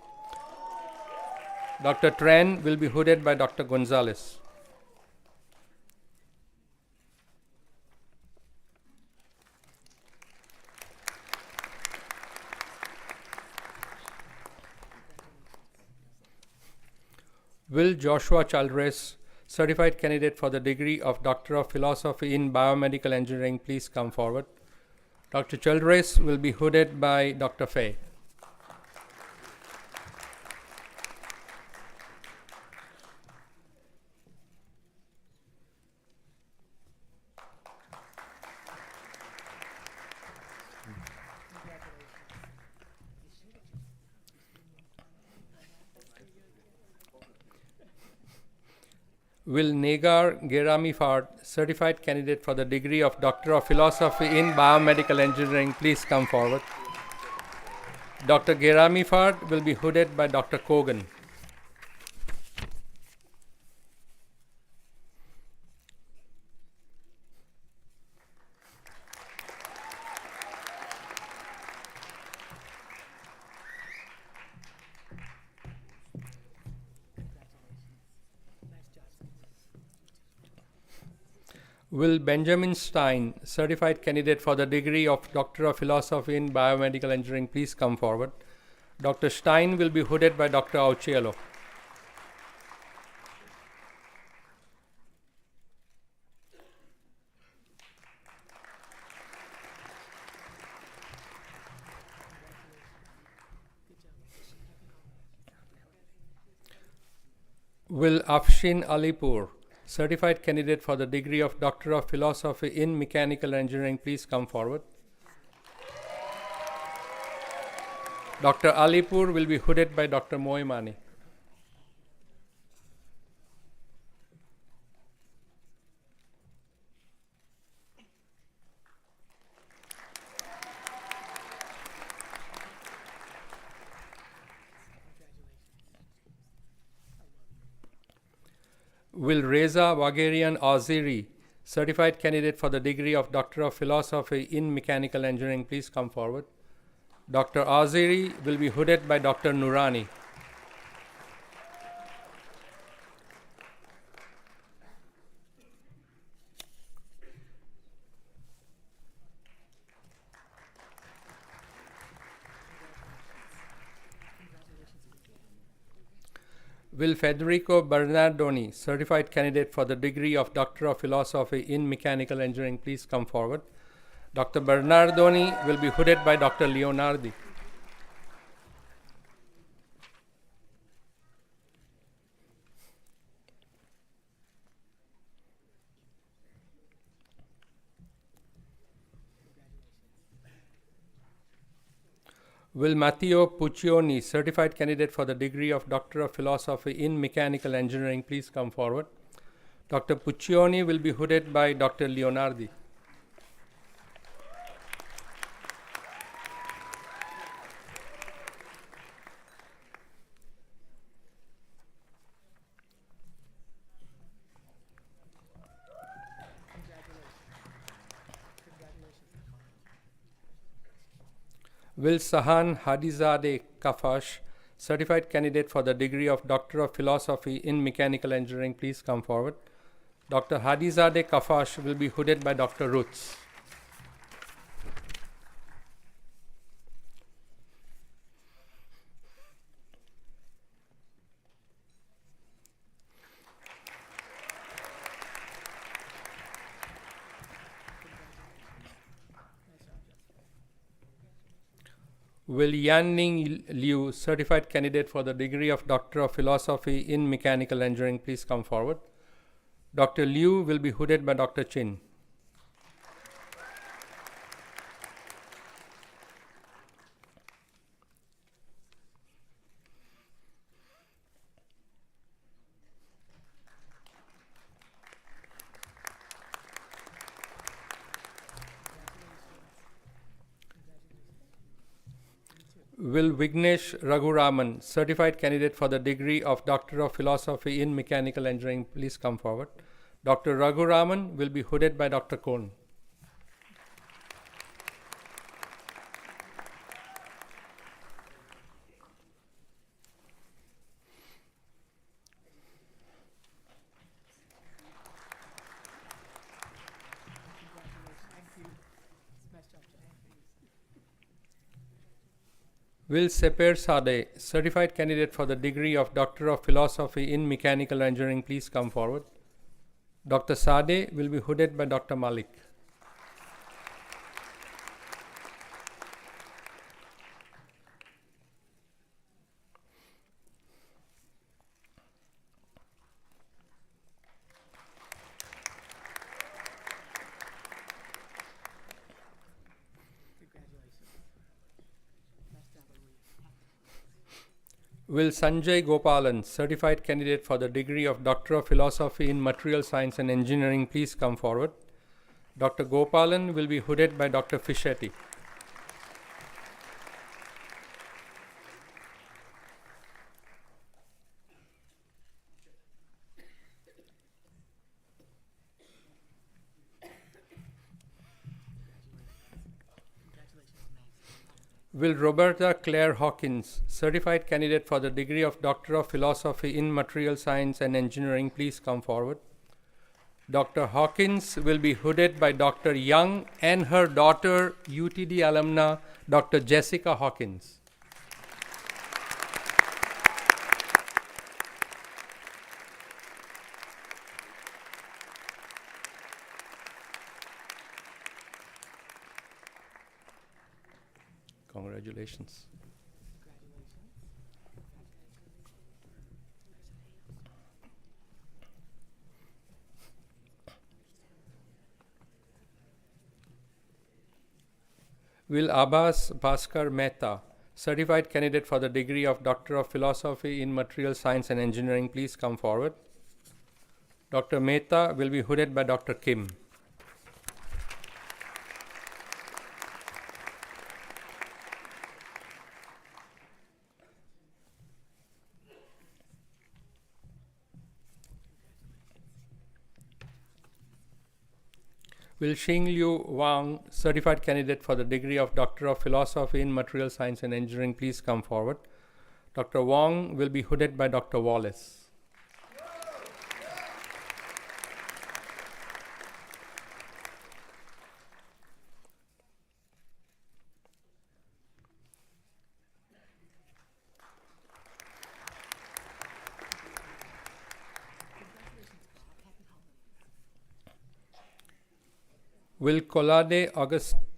Dr. Tran will be hooded by Dr. Gonzalez. Will Joshua Chaldress, certified candidate for the degree of Doctor of Philosophy in Biomedical Engineering, please come forward. Dr. Childress will be hooded by Dr. Fay. Will Negar Geramifard, certified candidate for the degree of Doctor of Philosophy in Biomedical Engineering, please come forward. Dr. Geramifard will be hooded by Dr. Kogan. Will Benjamin Stein, certified candidate for the degree of Doctor of Philosophy in Biomedical Engineering, please come forward. Dr. Stein will be hooded by Dr. Auciello. Will Afshin Alipur, certified candidate for the degree of Doctor of Philosophy in Mechanical Engineering, please come forward. Dr. Alipur will be hooded by Dr. Moimani. Will Reza Wagerian Aziri, certified candidate for the degree of Doctor of Philosophy in Mechanical Engineering, please come forward. Dr. Aziri will be hooded by Dr. Nurani. Will Federico Bernardoni, certified candidate for the degree of Doctor of Philosophy in Mechanical Engineering, please come forward. Dr. Bernardoni will be hooded by Dr. Leonardi. Will Matteo Puccioni, certified candidate for the degree of Doctor of Philosophy in Mechanical Engineering, please come forward. Dr. Puccioni will be hooded by Dr. Leonardi. Will Sahan Hadizadeh Kafash, certified candidate for the degree of Doctor of Philosophy in Mechanical Engineering, please come forward. Dr. Hadizadeh Kafash will be hooded by Dr. Roots. Will Yanning Liu, certified candidate for the degree of Doctor of Philosophy in Mechanical Engineering, please come forward. Dr. Liu will be hooded by Dr. Chin. Will Vignesh Raghuraman, certified candidate for the degree of Doctor of Philosophy in Mechanical Engineering, please come forward. Dr. Raghuraman will be hooded by Dr. Kohn. Will Seper Sadeh, certified candidate for the degree of Doctor of Philosophy in Mechanical Engineering, please come forward. Dr. Sadeh will be hooded by Dr. Malik. Will Sanjay Gopalan, certified candidate for the degree of Doctor of Philosophy in Material Science and Engineering, please come forward. Dr. Gopalan will be hooded by Dr. Fischetti. Will Roberta Claire Hawkins, certified candidate for the degree of Doctor of Philosophy in Material Science and Engineering, please come forward. Dr. Hawkins will be hooded by Dr. Young and her daughter, UTD alumna, Dr. Jessica Hawkins. Congratulations. Will Abbas Bhaskar Mehta, certified candidate for the degree of Doctor of Philosophy in Material Science and Engineering, please come forward. Dr. Mehta will be hooded by Dr. Kim. Will Xing Liu Wang, certified candidate for the degree of Doctor of Philosophy in Material Science and Engineering, please come forward. Dr. Wang will be hooded by Dr. Wallace. Will Kolade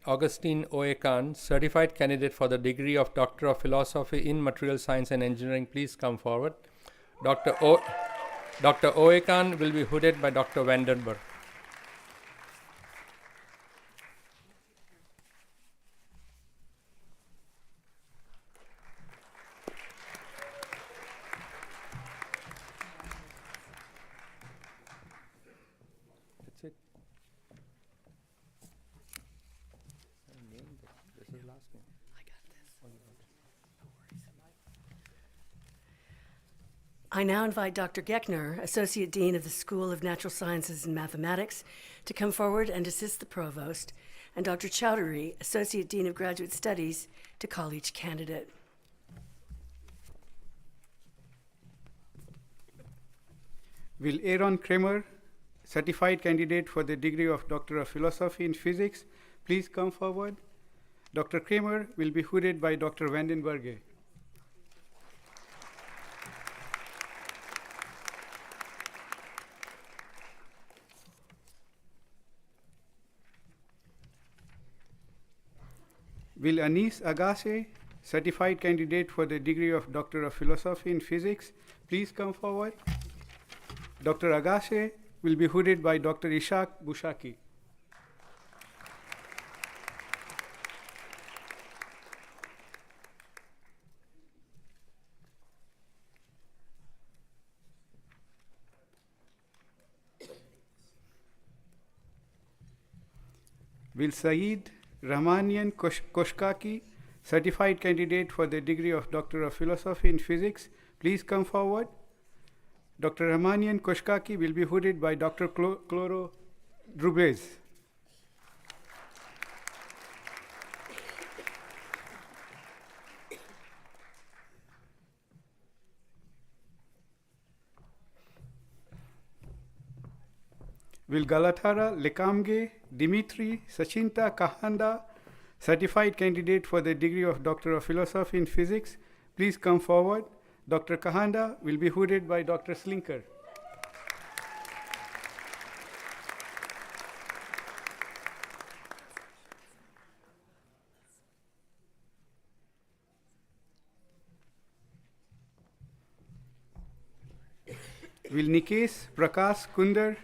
Augustine Oekan, certified candidate for the degree of Doctor of Philosophy in Material Science and Engineering, please come forward. Dr. Oekan will be hooded by Dr. Vandenberg. That's it. This is last name. I now invite Dr. Geckner, Associate Dean of the School of Natural Sciences and Mathematics, to come forward and assist the Provost, and Dr. Chowdhury, Associate Dean of Graduate Studies, to call each candidate. Will Aaron Kramer, certified candidate for the degree of Doctor of Philosophy in Physics, please come forward? Dr. Kramer will be hooded by Dr. Vandenberge. Will Anis Agassi, certified candidate for the degree of Doctor of Philosophy in Physics, please come forward? Dr. Agassi will be hooded by Dr. Ishaq Bushaki. Will Saeed Rahmanian Koshkaki, certified candidate for the degree of Doctor of Philosophy in Physics, please come forward? Dr. Rahmanian Koshkaki will be hooded by Dr. Cloro Drubez. Will Galatara Lekamge Dimitri Sachinta Kahanda, certified candidate for the degree of Doctor of Philosophy in Physics, please come forward? Dr. Kahanda will be hooded by Dr. Slinker. Will Nikesh Prakash Kundar,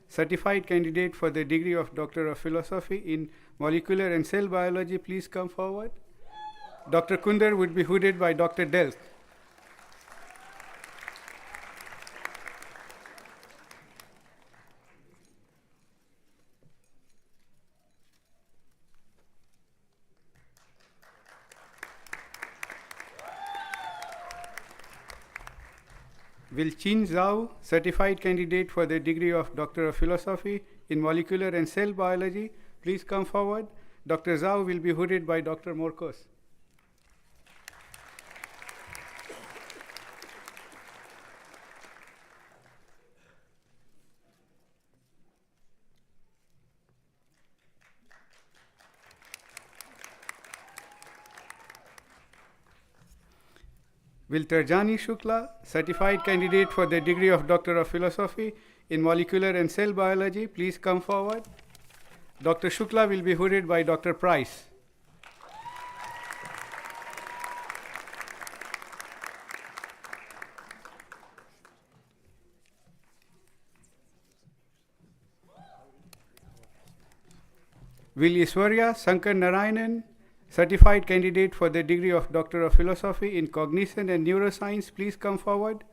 certified candidate for the degree of Doctor of Philosophy in Molecular and Cell Biology, please come forward? Dr. Kundar would be hooded by Dr. Delk. Will Chin Zhao, certified candidate for the degree of Doctor of Philosophy in Molecular and Cell Biology, please come forward. Dr. Zhao will be hooded by Dr. Morkos. Will Tarjani Shukla, certified candidate for the degree of Doctor of Philosophy in Molecular and Cell Biology, please come forward. Dr. Shukla will be hooded by Dr. Price. Will Iswarya Sankar Narayanan, certified candidate for the degree of Doctor of Philosophy in Cognition and Neuroscience, please come forward.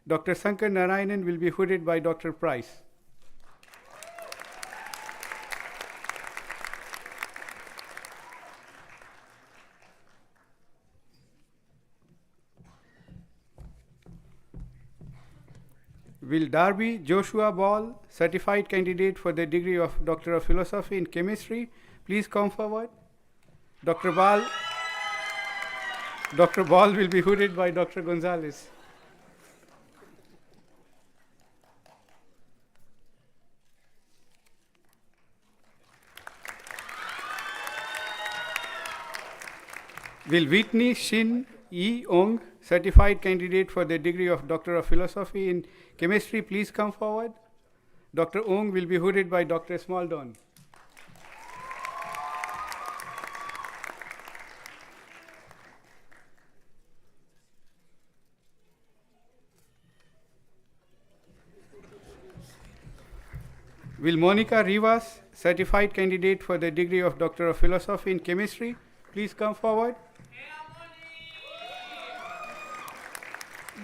Dr. Sankar Narayanan will be hooded by Dr. Price. Will Darby Joshua Ball, certified candidate for the degree of Doctor of Philosophy in Chemistry, please come forward. Dr. Ball will be hooded by Dr. Gonzalez. Will Whitney Shin Yi Ong, certified candidate for the degree of Doctor of Philosophy in Chemistry, please come forward. Dr. Ong will be hooded by Dr. Smaldon. Will Monica Rivas, certified candidate for the degree of Doctor of Philosophy in Chemistry, please come forward.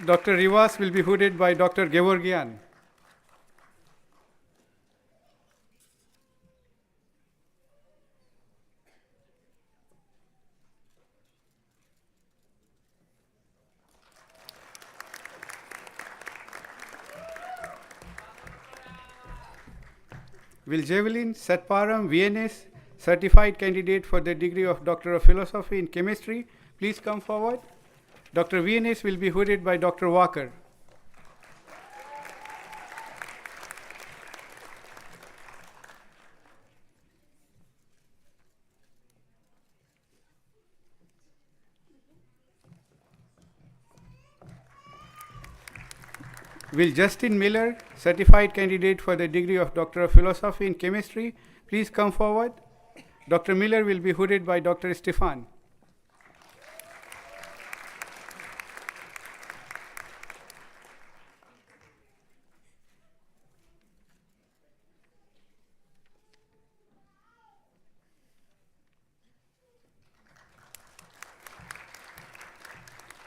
Dr. Rivas will be hooded by Dr. Gevorgian. Will Javelin Satparam VNS, certified candidate for the degree of Doctor of Philosophy in Chemistry, please come forward. Dr. VNS will be hooded by Dr. Walker. Will Justin Miller, certified candidate for the degree of Doctor of Philosophy in Chemistry, please come forward. Dr. Miller will be hooded by Dr. Stefan.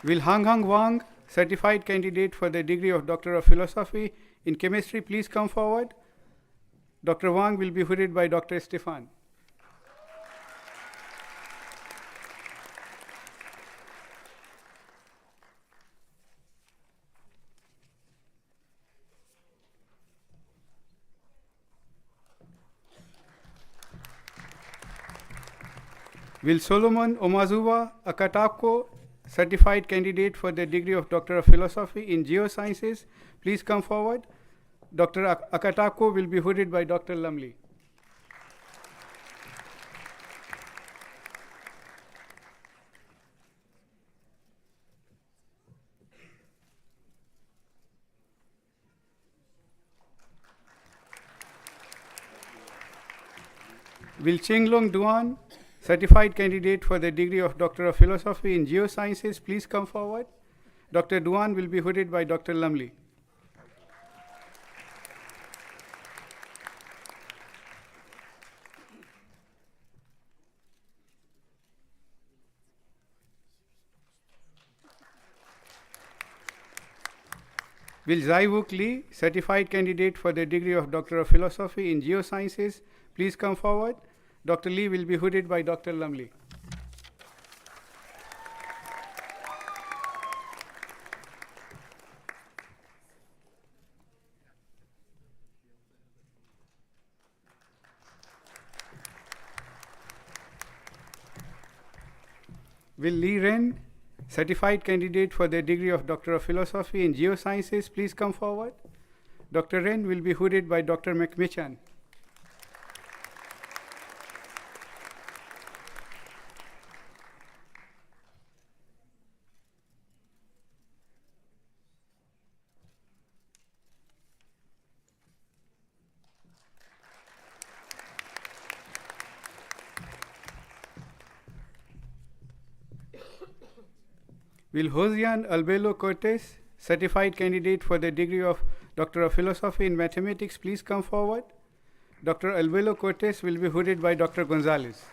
Will Hanghang Wang, certified candidate for the degree of Doctor of Philosophy in Chemistry, please come forward. Dr. Wang will be hooded by Dr. Stefan. Will Solomon Omazuwa Akatako, certified candidate for the degree of Doctor of Philosophy in Geosciences, please come forward. Dr. Akatako will be hooded by Dr. Lumley. Will Chenglong Duan, certified candidate for the degree of Doctor of Philosophy in Geosciences, please come forward. Dr. Duan will be hooded by Dr. Lumley. Will Zai-Wook Lee, certified candidate for the degree of Doctor of Philosophy in Geosciences, please come forward. Dr. Lee will be hooded by Dr. Lumley. Will Lee Ren, certified candidate for the degree of Doctor of Philosophy in Geosciences, please come forward. Dr. Ren will be hooded by Dr. McMichan. Will Josian Albelo Cortes, certified candidate for the degree of Doctor of Philosophy in Mathematics, please come forward. Dr. Albelo Cortes will be hooded by Dr. Gonzalez.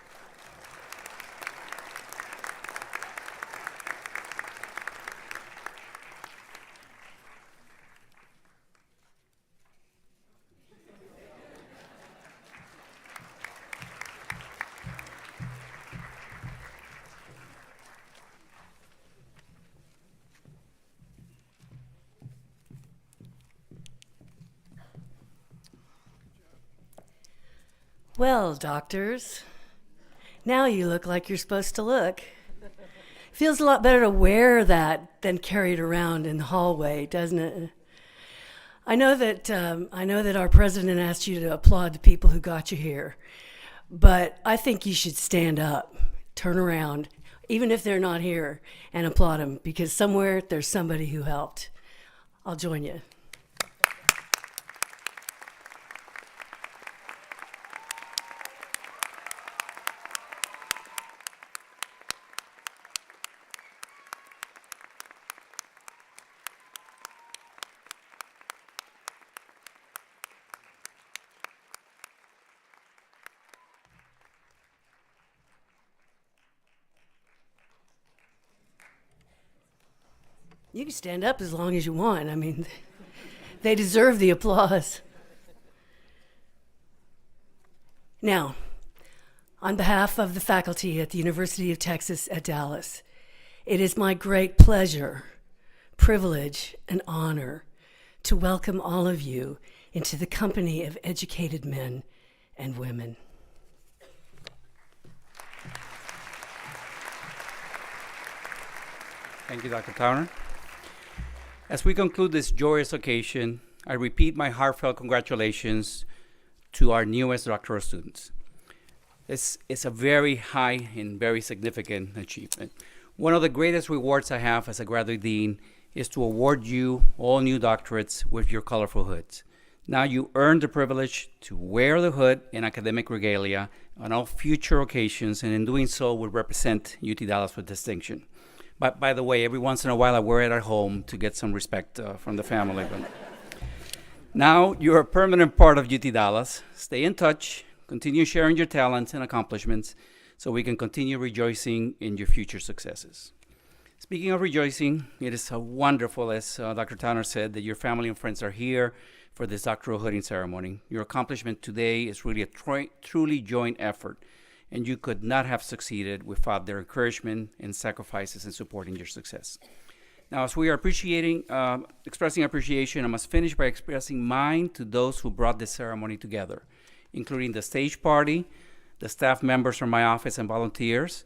Well, doctors, now you look like you're supposed to look. Feels a lot better to wear that than carry it around in the hallway, doesn't it? I know that our president asked you to applaud the people who got you here, but I think you should stand up, turn around, even if they're not here, and applaud them, because somewhere there's somebody who helped. I'll join you. You can stand up as long as you want. I mean, they deserve the applause. Now, on behalf of the faculty at the University of Texas at Dallas, it is my great pleasure, privilege, and honor to welcome all of you into the company of educated men and women. Thank you, Dr. Towner. As we conclude this joyous occasion, I repeat my heartfelt congratulations to our newest doctoral students. It's a very high and very significant achievement. One of the greatest rewards I have as a graduate dean is to award you all new doctorates with your colorful hoods. Now you earn the privilege to wear the hood in academic regalia on all future occasions, and in doing so will represent UT Dallas with distinction. But by the way, every once in a while I wear it at home to get some respect from the family. But now you're a permanent part of UT Dallas. Stay in touch, continue sharing your talents and accomplishments so we can continue rejoicing in your future successes. Speaking of rejoicing, it is wonderful, as Dr. Towner said, that your family and friends are here for this doctoral hooding ceremony. Your accomplishment today is really a truly joint effort, and you could not have succeeded without their encouragement and sacrifices in supporting your success. Now, as we are expressing appreciation, I must finish by expressing mine to those who brought this ceremony together, including the stage party, the staff members from my office and volunteers,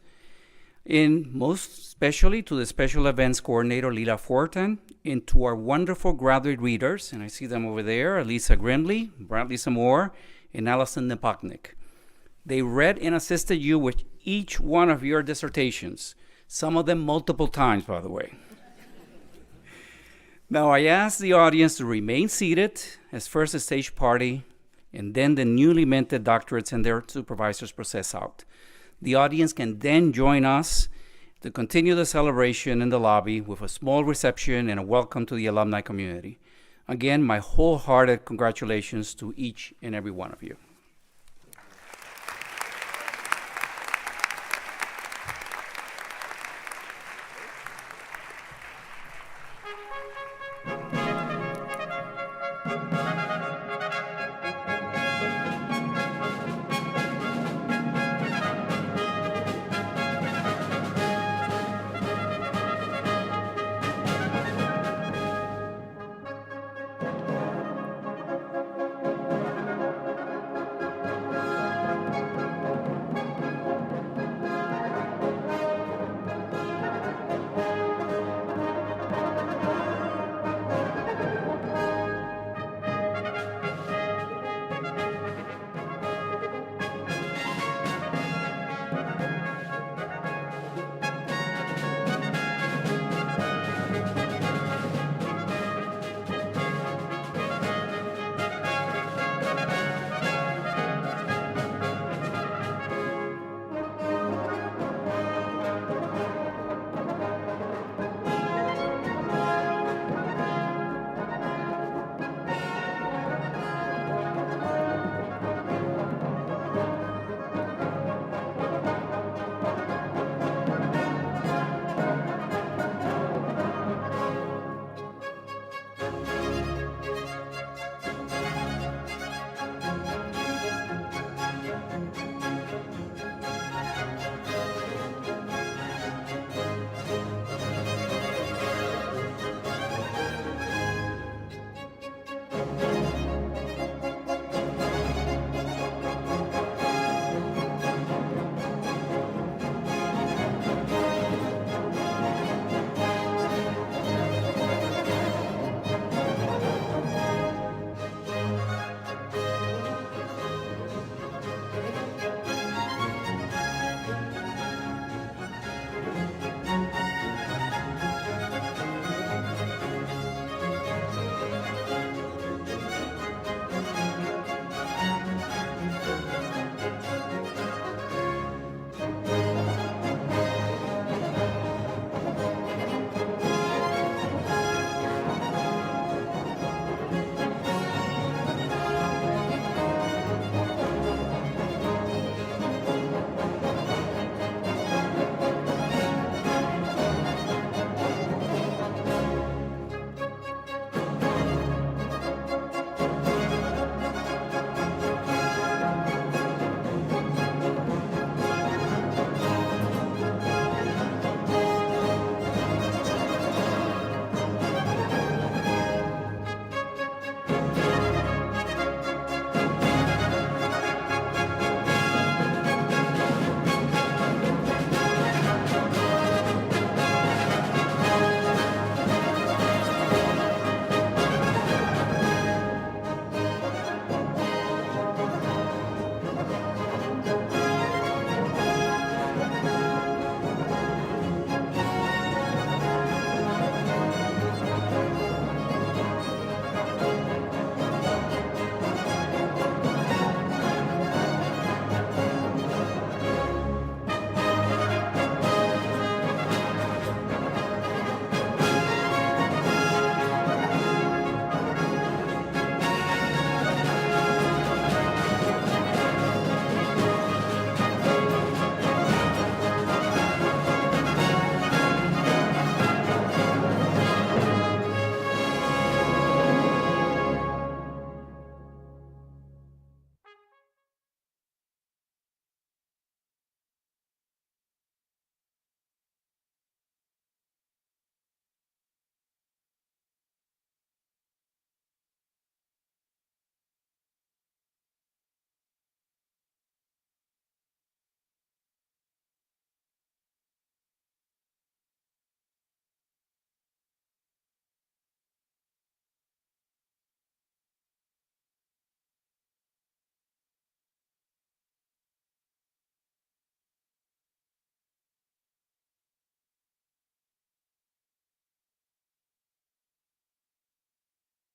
and most especially to the special events coordinator, Lila Fortan, and to our wonderful graduate readers, and I see them over there, Elisa Grimley, Bradley Samore, and Allison Nepoknik. They read and assisted you with each one of your dissertations, some of them multiple times, by the way. Now, I ask the audience to remain seated as first the stage party and then the newly minted doctorates and their supervisors process out. The audience can then join us to continue the celebration in the lobby with a small reception and a welcome to the alumni community. Again, my wholehearted congratulations to each and every one of you.